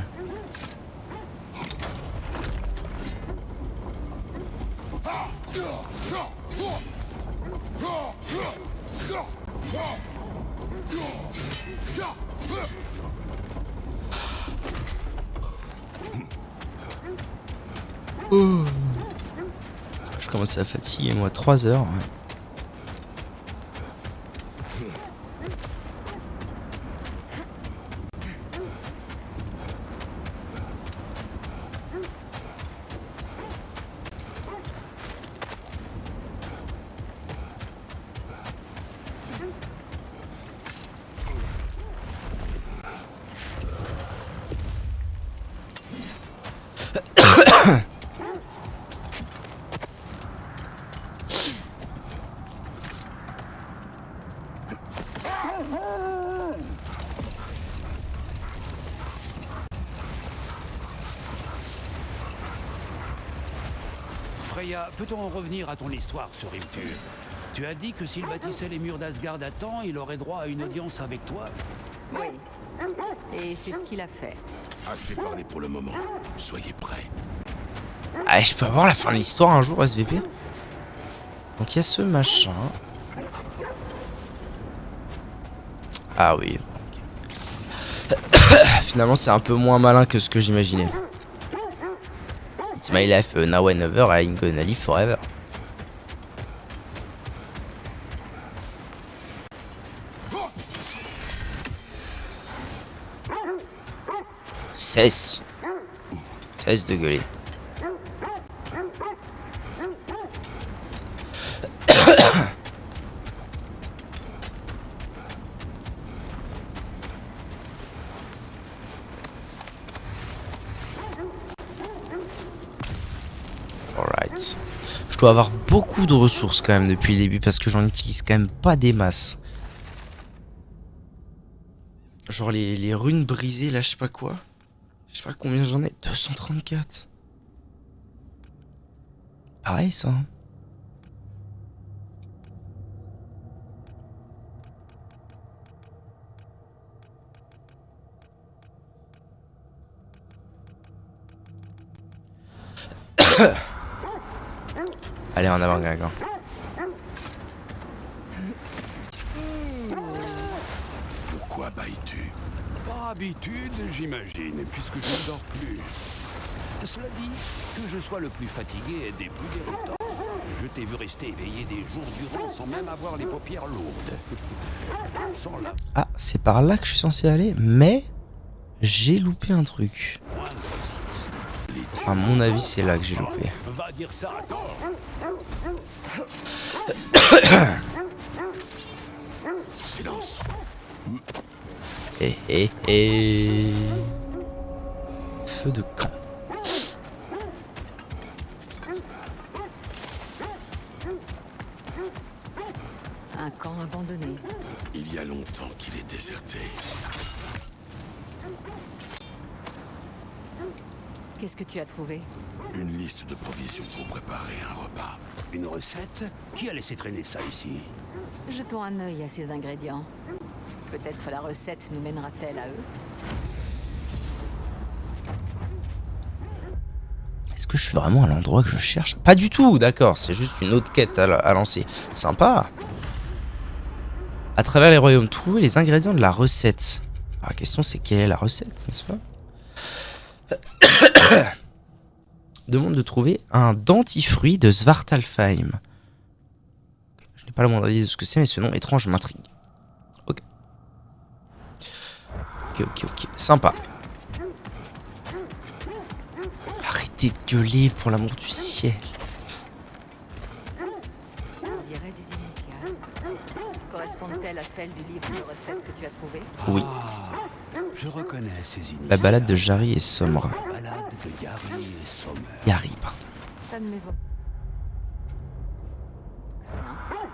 Je commence à fatiguer, moi, 3 heures. Ouais. Freya, peut-on en revenir à ton histoire sur Rimtur? Tu as dit que s'il bâtissait les murs d'Asgard à temps, il aurait droit à une audience avec toi. Oui. Et c'est ce qu'il a fait. Assez parlé pour le moment. Soyez prêts. Ah, je peux avoir la fin de l'histoire un jour, SVP. Donc il y a ce machin. Ah oui. Ok. Finalement, c'est un peu moins malin que ce que j'imaginais. It's my life, now and never, I'm gonna live forever. Cesse de gueuler. Alright. Je dois avoir beaucoup de ressources quand même depuis le début parce que j'en utilise quand même pas des masses. Genre les runes brisées, là je sais pas quoi. Je sais pas combien j'en ai. 234. Pareil ça. Hein. Allez en avant Guingamp. Pourquoi bailles-tu? Par habitude, j'imagine, puisque je ne dors plus. Cela dit, que je sois le plus fatigué et des plus déroutants. Je t'ai vu rester éveillé des jours durant sans même avoir les paupières lourdes. Sans la Ah, c'est par là que je suis censé aller, mais j'ai loupé un truc. À mon avis, c'est là que j'ai loupé. va dire ça à tort. Silence. Feu de camp. Un camp abandonné. Il y a longtemps qu'il est déserté. Qu'est-ce que tu as trouvé? Une liste de provisions pour préparer un repas. Une recette? Qui a laissé traîner ça ici? Jetons un œil à ces ingrédients. Peut-être la recette nous mènera-t-elle à eux? Est-ce que je suis vraiment à l'endroit que je cherche? Pas du tout, d'accord, c'est juste une autre quête à lancer. Sympa. À travers les royaumes, trouver les ingrédients de la recette. Alors, la question c'est quelle est la recette, n'est-ce pas? Demande de trouver un dentifruit de Svartalfheim. Je n'ai pas la moindre idée de ce que c'est, mais ce nom étrange m'intrigue. Ok. Ok. Sympa. Arrêtez de gueuler pour l'amour du ciel. On dirait des initiales. Correspondent-elles à celles du livre de recettes que tu as trouvé? Oui. Je reconnais ces initiales. La balade de Jari et Somre. La balade de Yari et Sommer. Yari, pardon. Ça ne m'évoque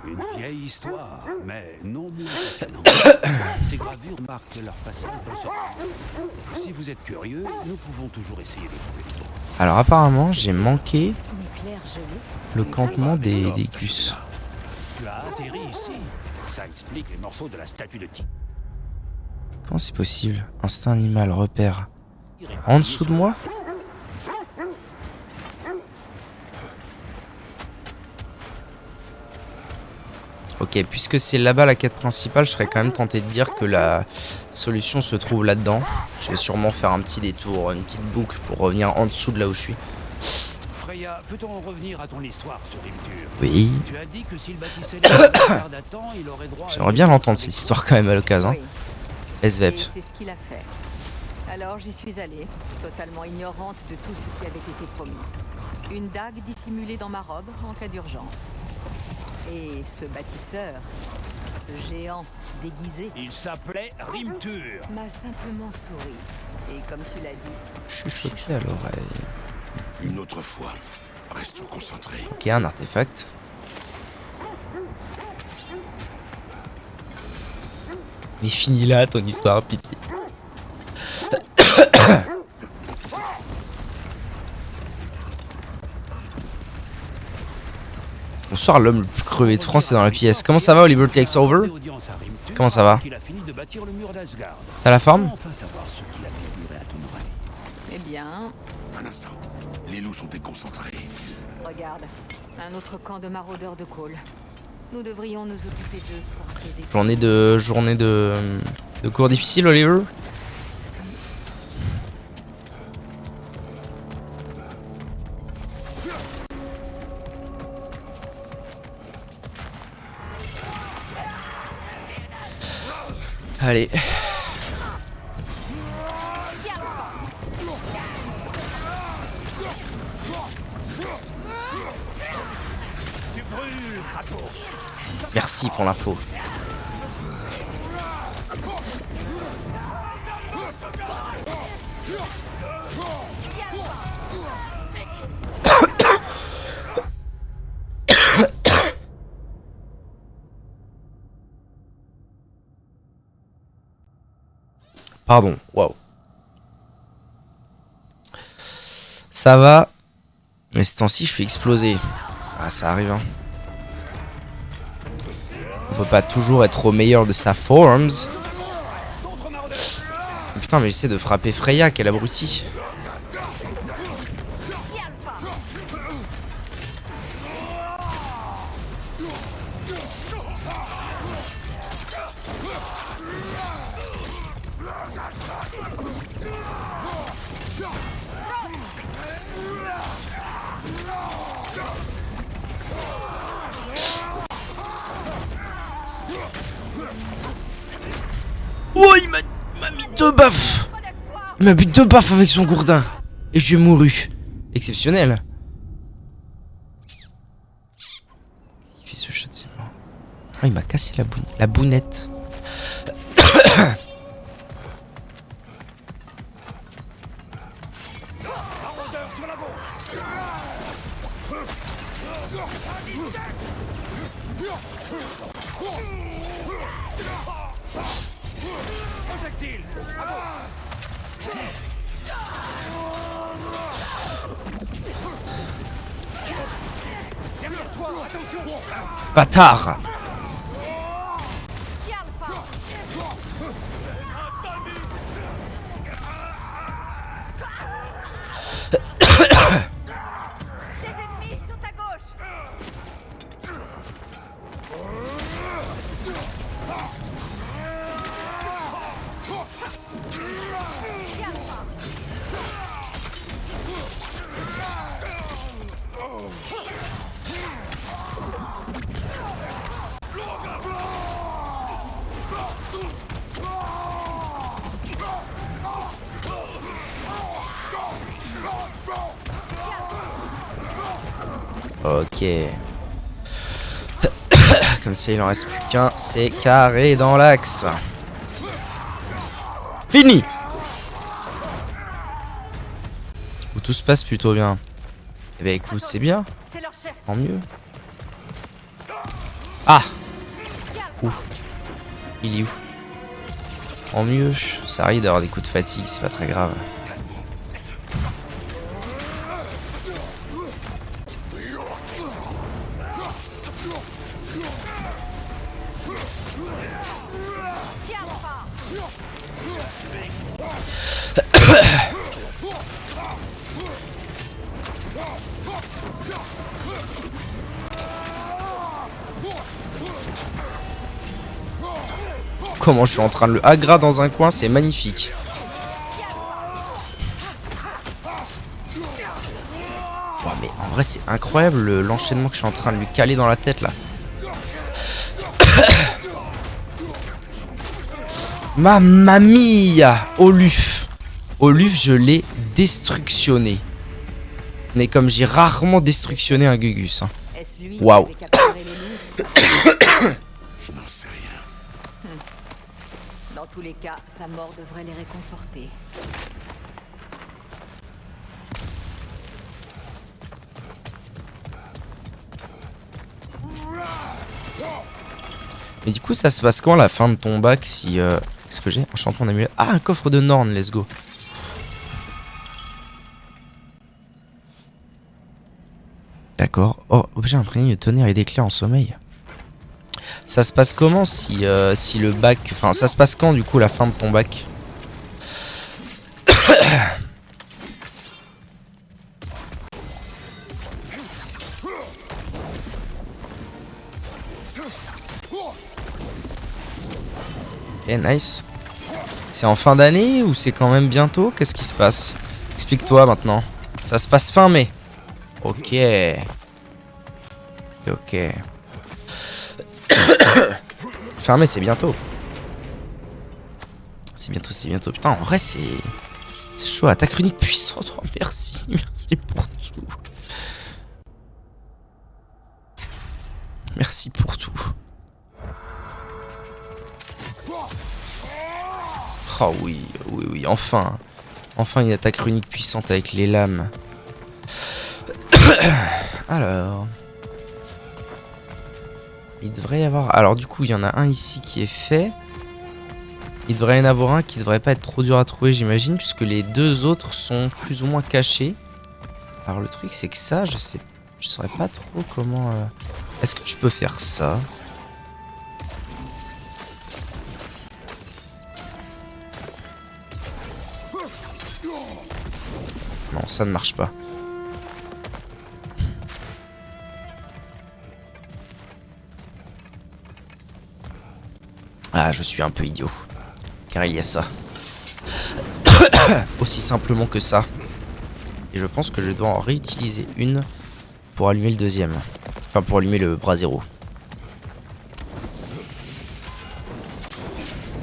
rien. Une vieille histoire, mais non moins fascinante. Ces gravures marquent leur passage dans ce monde. Si vous êtes curieux, nous pouvons toujours essayer de trouver les autres. Alors apparemment, j'ai manqué Une éclair gelée. le campement des Gus. Tu as atterri ici. Ça explique les morceaux de la statue de Tigre. Comment c'est possible? Instinct animal, repère. En dessous de moi? Ok, puisque c'est là-bas la quête principale, je serais quand même tenté de dire que la solution se trouve là-dedans. Je vais sûrement faire un petit détour, une petite boucle pour revenir en dessous de là où je suis. Freya, peut-on en revenir à ton histoire sur Rimtur? Oui. Tu as dit que s'il bâtissait les gardes à temps, il aurait droit à... J'aimerais bien l'entendre cette histoire quand même à l'occasion. Oui. SVEP. Et c'est ce qu'il a fait. Alors j'y suis allée, totalement ignorante de tout ce qui avait été promis. Une dague dissimulée dans ma robe en cas d'urgence. Et ce bâtisseur, ce géant déguisé, Il s'appelait Rimtur. m'a simplement souri. Et comme tu l'as dit, Chuchoté à l'oreille. Une autre fois. Restons concentrés. Ok, un artefact. Mais finis là ton histoire, pitié. Bonsoir l'homme le plus crevé de France est dans la pièce. Comment ça va Oliver Takes Over? Comment ça va? T'as la forme? Enfin savoir ce qu'il a murmuré à ton oreille. eh bien, Un instant. Les loups sont déconcentrés. regarde, un autre camp de maraudeurs de Cole. Nous devrions nous occuper d'eux pour apaiser. Journée de cours difficile, Oliver. Allez. Merci pour l'info. Pardon, waouh. Ça va. Mais ce temps-ci, je suis explosé. Ah, ça arrive, hein. On peut pas toujours être au meilleur de sa forme. Putain, mais j'essaie de frapper Freya, quel abruti. Oh, il m'a mis deux baffes. Il m'a mis deux baffes avec son gourdin. Et j'ai mouru. Exceptionnel. Il fait ce chat de ses mains. Ah, il m'a cassé la bounette. Bâtard. Des ennemis sur ta gauche. Ok. Comme ça, il en reste plus qu'un. C'est carré dans l'axe. Fini. Où tout se passe plutôt bien. Eh ben écoute, c'est bien. C'est leur chef. Tant mieux. Ah. Où? Il est où? En mieux, ça arrive d'avoir des coups de fatigue, c'est pas très grave. Comment je suis en train de le agra dans un coin, c'est magnifique. Oh, mais en vrai c'est incroyable l'enchaînement que je suis en train de lui caler dans la tête là. Mamma mia! Oluf. Oluf, je l'ai destructionné. Mais comme j'ai rarement destructionné un Gugus. Hein. Waouh. Je n'en sais rien. Dans tous les cas, sa mort devrait les réconforter. Mais du coup, ça se passe quand la fin de ton bac si... Qu'est-ce que j'ai? Enchantement d'amulette. Ah, un coffre de Norn, let's go. D'accord. Oh, objet imprégné de tonnerre et d'éclairs en sommeil. Ça se passe comment si, si le bac... Enfin, ça se passe quand du coup la fin de ton bac? Ok, nice. C'est en fin d'année ou c'est quand même bientôt? Qu'est-ce qui se passe? Explique-toi maintenant. Ça se passe fin mai. Ok. Ok. Fin mai, c'est bientôt. C'est bientôt, c'est bientôt. Putain, en vrai, c'est chaud. Attaque runique puissante. Oh, merci. Merci pour tout. Merci pour tout. Oh oui, oui, oui, enfin. Enfin une attaque runique puissante avec les lames. Alors. Il devrait y avoir... Alors du coup, il y en a un ici qui est fait. Il devrait y en avoir un qui devrait pas être trop dur à trouver, j'imagine, puisque les deux autres sont plus ou moins cachés. Alors le truc, c'est que ça, je saurais pas trop comment... Est-ce que tu peux faire ça? Non, ça ne marche pas. Ah, je suis un peu idiot. Car il y a ça. Aussi simplement que ça. Et je pense que je dois en réutiliser une pour allumer le deuxième. Enfin, pour allumer le bras zéro.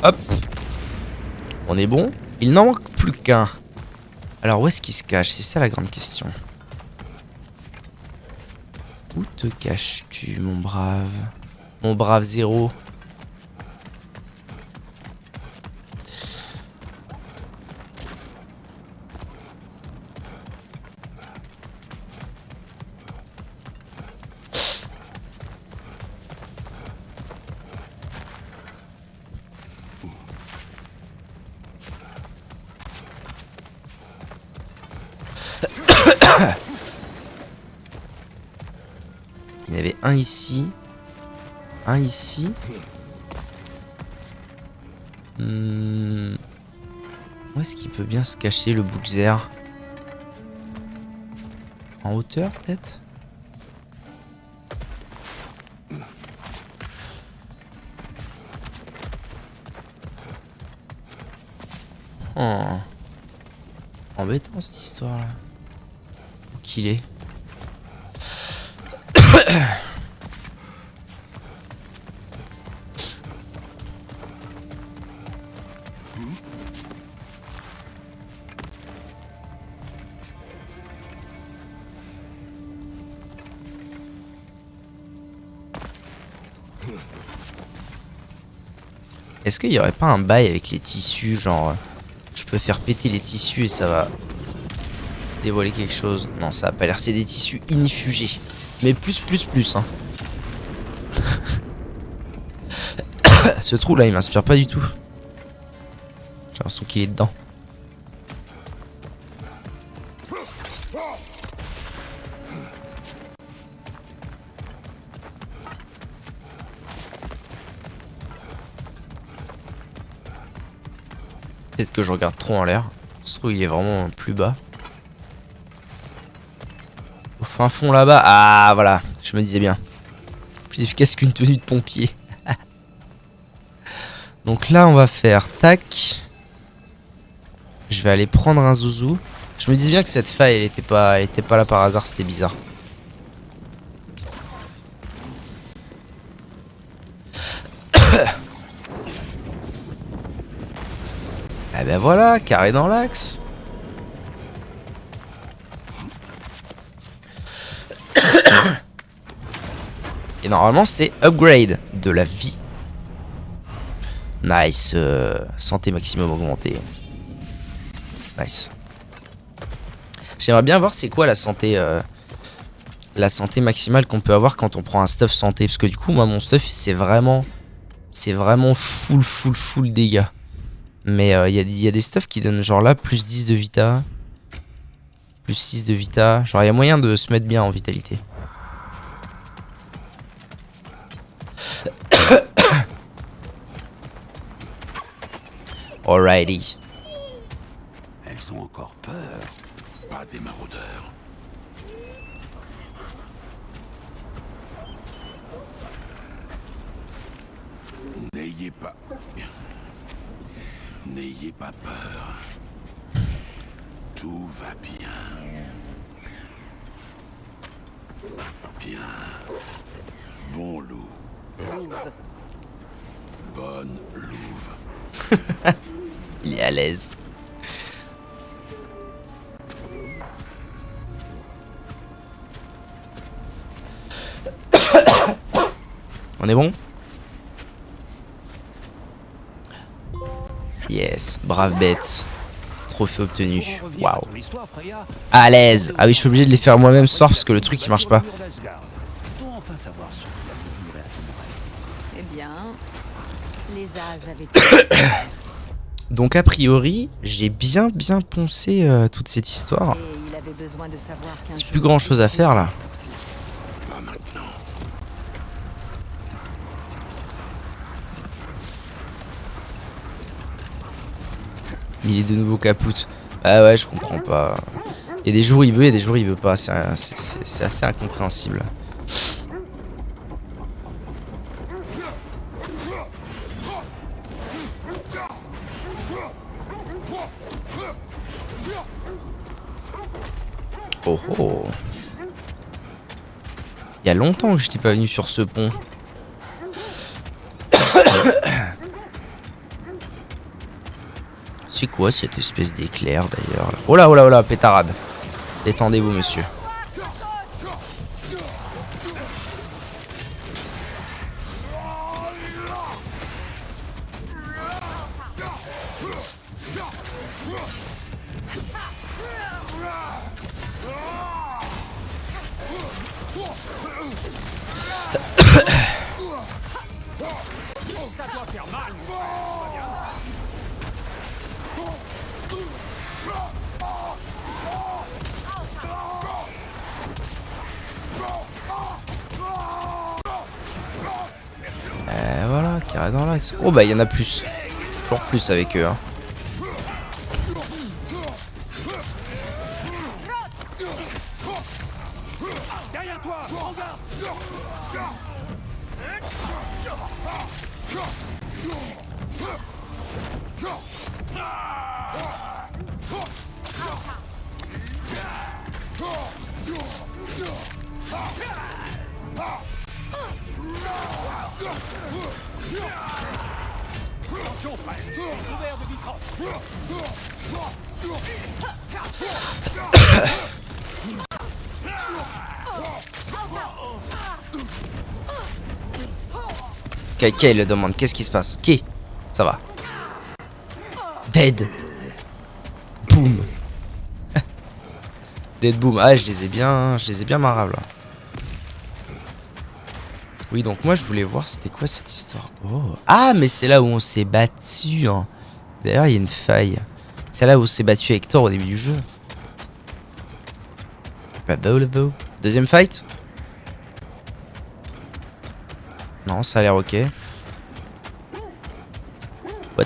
Hop. On est bon. Il n'en manque plus qu'un. Alors, où est-ce qu'il se cache? C'est ça la grande question. Où te caches-tu, mon brave? Mon brave zéro. Il y avait un ici. Un ici. Où est-ce qu'il peut bien se cacher le Bookzer? En hauteur peut-être? Oh. Embêtant cette histoire là. Où qu'il est? Est-ce qu'il y aurait pas un bail avec les tissus, genre je peux faire péter les tissus et ça va dévoiler quelque chose? Non, ça a pas l'air, c'est des tissus inifugés. Mais plus hein. Ce trou là il m'inspire pas du tout. J'ai l'impression qu'il est dedans. Peut-être que je regarde trop en l'air. Ce trou il est vraiment plus bas. Au fin fond là-bas. Ah voilà, je me disais bien. Plus efficace qu'une tenue de pompier. Donc là on va faire tac. Je vais aller prendre un zouzou. Je me disais bien que cette faille elle était pas là par hasard, c'était bizarre. Ah ben voilà, carré dans l'axe. Et normalement c'est upgrade de la vie. Nice, santé maximum augmentée. Nice. J'aimerais bien voir c'est quoi la santé maximale qu'on peut avoir quand on prend un stuff santé. Parce que du coup moi mon stuff c'est vraiment full dégâts. Mais il y a des stuffs qui donnent genre là plus 10 de vita. Plus 6 de vita. Genre il y a moyen de se mettre bien en vitalité. Alrighty. Elles ont encore peur. Pas des maraudeurs. N'ayez pas peur. Tout va bien. Bien. Bon loup. Bonne louve. Il est à l'aise. On est bon? Yes, brave bête. Trophée obtenu. Waouh. À l'aise. Ah oui, je suis obligé de les faire moi-même ce soir parce que le truc il marche pas. Eh bien, les As avaient tout. Donc a priori, j'ai bien poncé toute cette histoire. Et il avait besoin de savoir qu'un J'ai jour, plus grand chose à faire là. Pas maintenant. Il est de nouveau capoute. Ah ouais, je comprends pas. Il y a des jours il veut, il y a des jours il veut pas. C'est assez incompréhensible. Oh oh. Il y a longtemps que je n'étais pas venu sur ce pont. C'est quoi cette espèce d'éclair d'ailleurs là? Oh là oh là oh là, pétarade. Détendez-vous monsieur. Voilà, carré dans l'axe. Oh bah il y en a plus. Toujours plus avec eux hein. Derrière toi, en garde. Attention, frère. Couvert de vitrage. Kay le demande, qu'est-ce qui se passe? Kay, ça va. Dead. Boom. Dead boom. Ah je les ai bien marables là. Oui, donc moi je voulais voir c'était quoi cette histoire. Oh. Ah, mais c'est là où on s'est battu. Hein. D'ailleurs, il y a une faille. C'est là où on s'est battu avec Thor au début du jeu. Deuxième fight? Non, ça a l'air ok. What?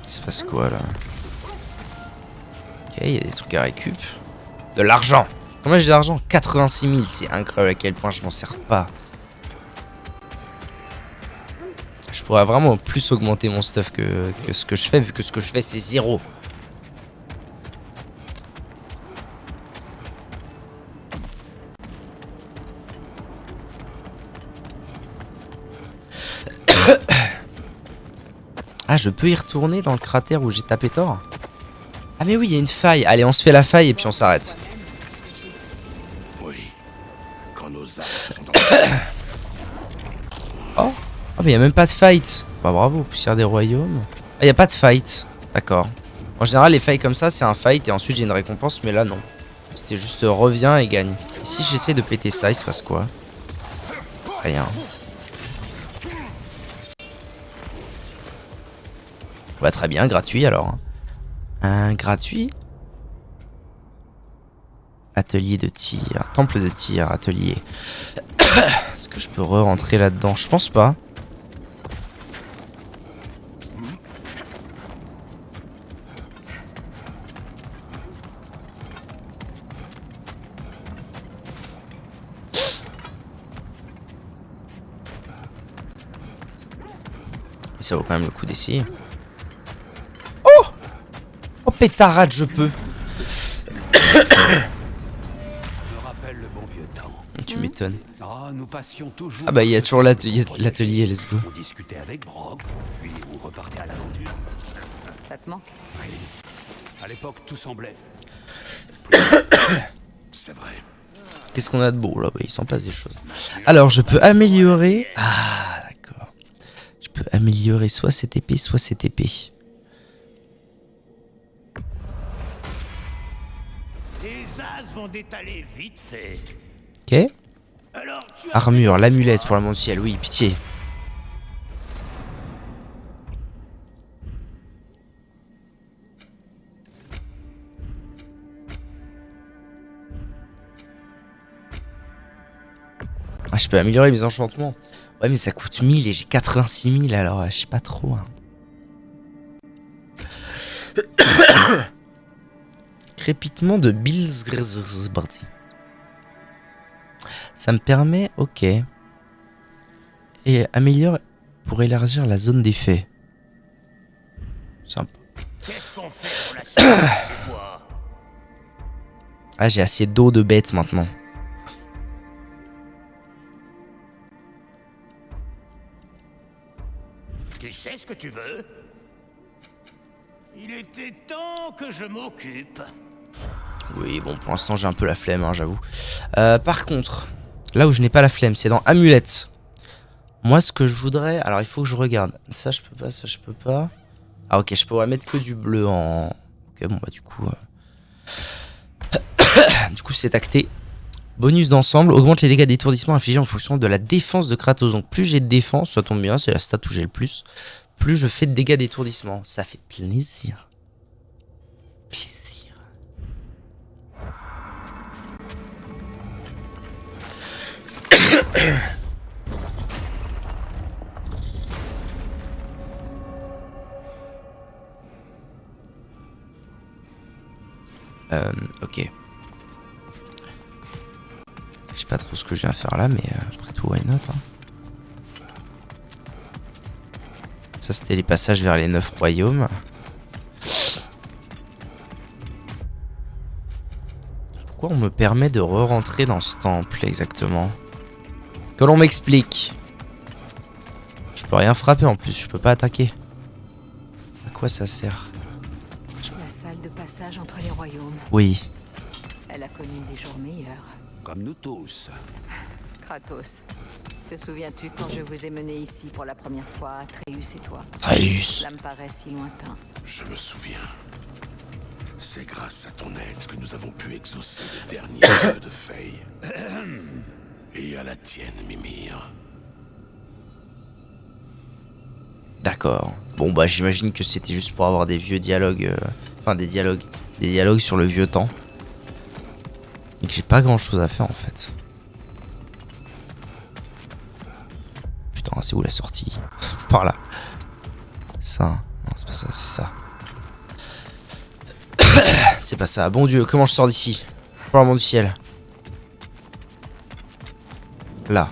Il se passe quoi là? Ok, il y a des trucs à récup. De l'argent! Combien j'ai d'argent? 86 000, c'est incroyable à quel point je m'en sers pas. Je pourrais vraiment plus augmenter mon stuff que ce que je fais, vu que ce que je fais c'est 0. Ah, je peux y retourner dans le cratère où j'ai tapé Thor? Ah mais oui, il y a une faille. Allez, on se fait la faille et puis on s'arrête. Oui. Quand nos armes sont en... Oh, ah mais il y a même pas de fight. Bah bravo, poussière des royaumes. Ah, il y a pas de fight. D'accord. En général, les failles comme ça, c'est un fight et ensuite j'ai une récompense, mais là non. C'était juste reviens et gagne. Et si j'essaie de péter ça, il se passe quoi? Rien. Bah très bien, gratuit alors. Un gratuit. Atelier de tir, temple de tir, atelier. Est-ce que je peux re-rentrer là-dedans? Je pense pas. Mais ça vaut quand même le coup d'essayer. Oh! Oh pétarade, je peux. Je me rappelle le bon vieux temps. Tu m'étonnes. Ah, nous passions toujours... Ah bah il y a toujours l'atelier, let's go. On discutait avec Brok, puis on repartait à l'aventure. Ça te manque? Oui. À l'époque, tout semblait... C'est vrai. Qu'est-ce qu'on a de beau là? Bah, il s'en passe des choses. Alors je peux améliorer... Ah d'accord. Je peux améliorer soit cette épée, soit cette épée. Les as vont détaler vite fait. Ok. Alors, tu as Armure, l'amulette pour la monde ciel, oui, pitié. Ah, je peux améliorer mes enchantements. Ouais, mais ça coûte 1000 et j'ai 86 000, alors je sais pas trop. Hein. Crépitement de Bills. Ça me permet, ok. Et améliore pour élargir la zone d'effet. Sympa. Qu'est-ce qu'on fait pour la suite du bois? Ah, j'ai assez d'eau de bête maintenant. Tu sais ce que tu veux? Il était temps que je m'occupe. Oui, bon, pour l'instant, j'ai un peu la flemme, hein, j'avoue. Par contre, là où je n'ai pas la flemme, c'est dans Amulette. Moi, ce que je voudrais... Alors, il faut que je regarde. Ça, je peux pas, ça, je peux pas. Ah, ok, je pourrais mettre que du bleu en... Ok, bon, bah, du coup... du coup, c'est acté. Bonus d'ensemble, augmente les dégâts d'étourdissement infligés en fonction de la défense de Kratos. Donc, plus j'ai de défense, ça tombe bien, c'est la stat où j'ai le plus. Plus je fais de dégâts d'étourdissement. Ça fait plaisir. Plaisir. Ok. Je sais pas trop ce que je viens faire là, mais après tout, why not, hein. Ça, c'était les passages vers les 9 royaumes. Pourquoi on me permet de re-rentrer dans ce temple, exactement? Que l'on m'explique. Je peux rien frapper en plus, je peux pas attaquer. À quoi ça sert? La salle de passage entre les royaumes. Oui. Elle a connu des jours meilleurs. comme nous tous. Kratos, te souviens-tu quand je vous ai mené ici pour la première fois, Atreus et toi? Atreus. Cela me paraît si lointain. Je me souviens. C'est grâce à ton aide que nous avons pu exaucer le dernier vœu de Faye. Et à la tienne, Mimir. D'accord. Bon bah j'imagine que c'était juste pour avoir des vieux dialogues. Enfin des dialogues. Des dialogues sur le vieux temps. Et que j'ai pas grand chose à faire en fait. Putain, c'est où la sortie? Par là. Ça. Non, c'est pas ça, c'est ça. C'est pas ça. Bon Dieu, comment je sors d'ici? Pour l'amour du ciel. Là.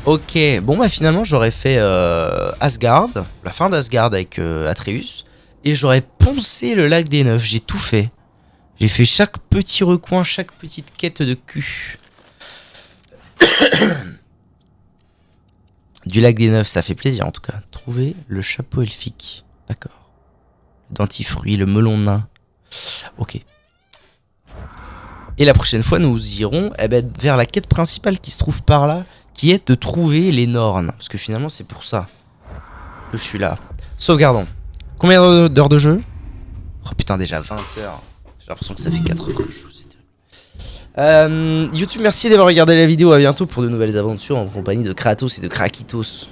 Ok, bon bah finalement j'aurais fait Asgard, la fin d'Asgard avec Atreus, et j'aurais poncé le lac des Neufs, j'ai tout fait. J'ai fait chaque petit recoin, chaque petite quête de cul. Du lac des Neufs, ça fait plaisir en tout cas. Trouver le chapeau elfique, d'accord. Le dentifruit, le melon nain, ok. Et la prochaine fois nous irons vers la quête principale qui se trouve par là, qui est de trouver les Nornes. Parce que finalement c'est pour ça que je suis là. Sauvegardons. Combien d'heures de jeu? Oh putain, déjà 20 heures. J'ai l'impression que ça fait 4 heures que je joue. YouTube, merci d'avoir regardé la vidéo. À bientôt pour de nouvelles aventures en compagnie de Kratos et de Krakitos.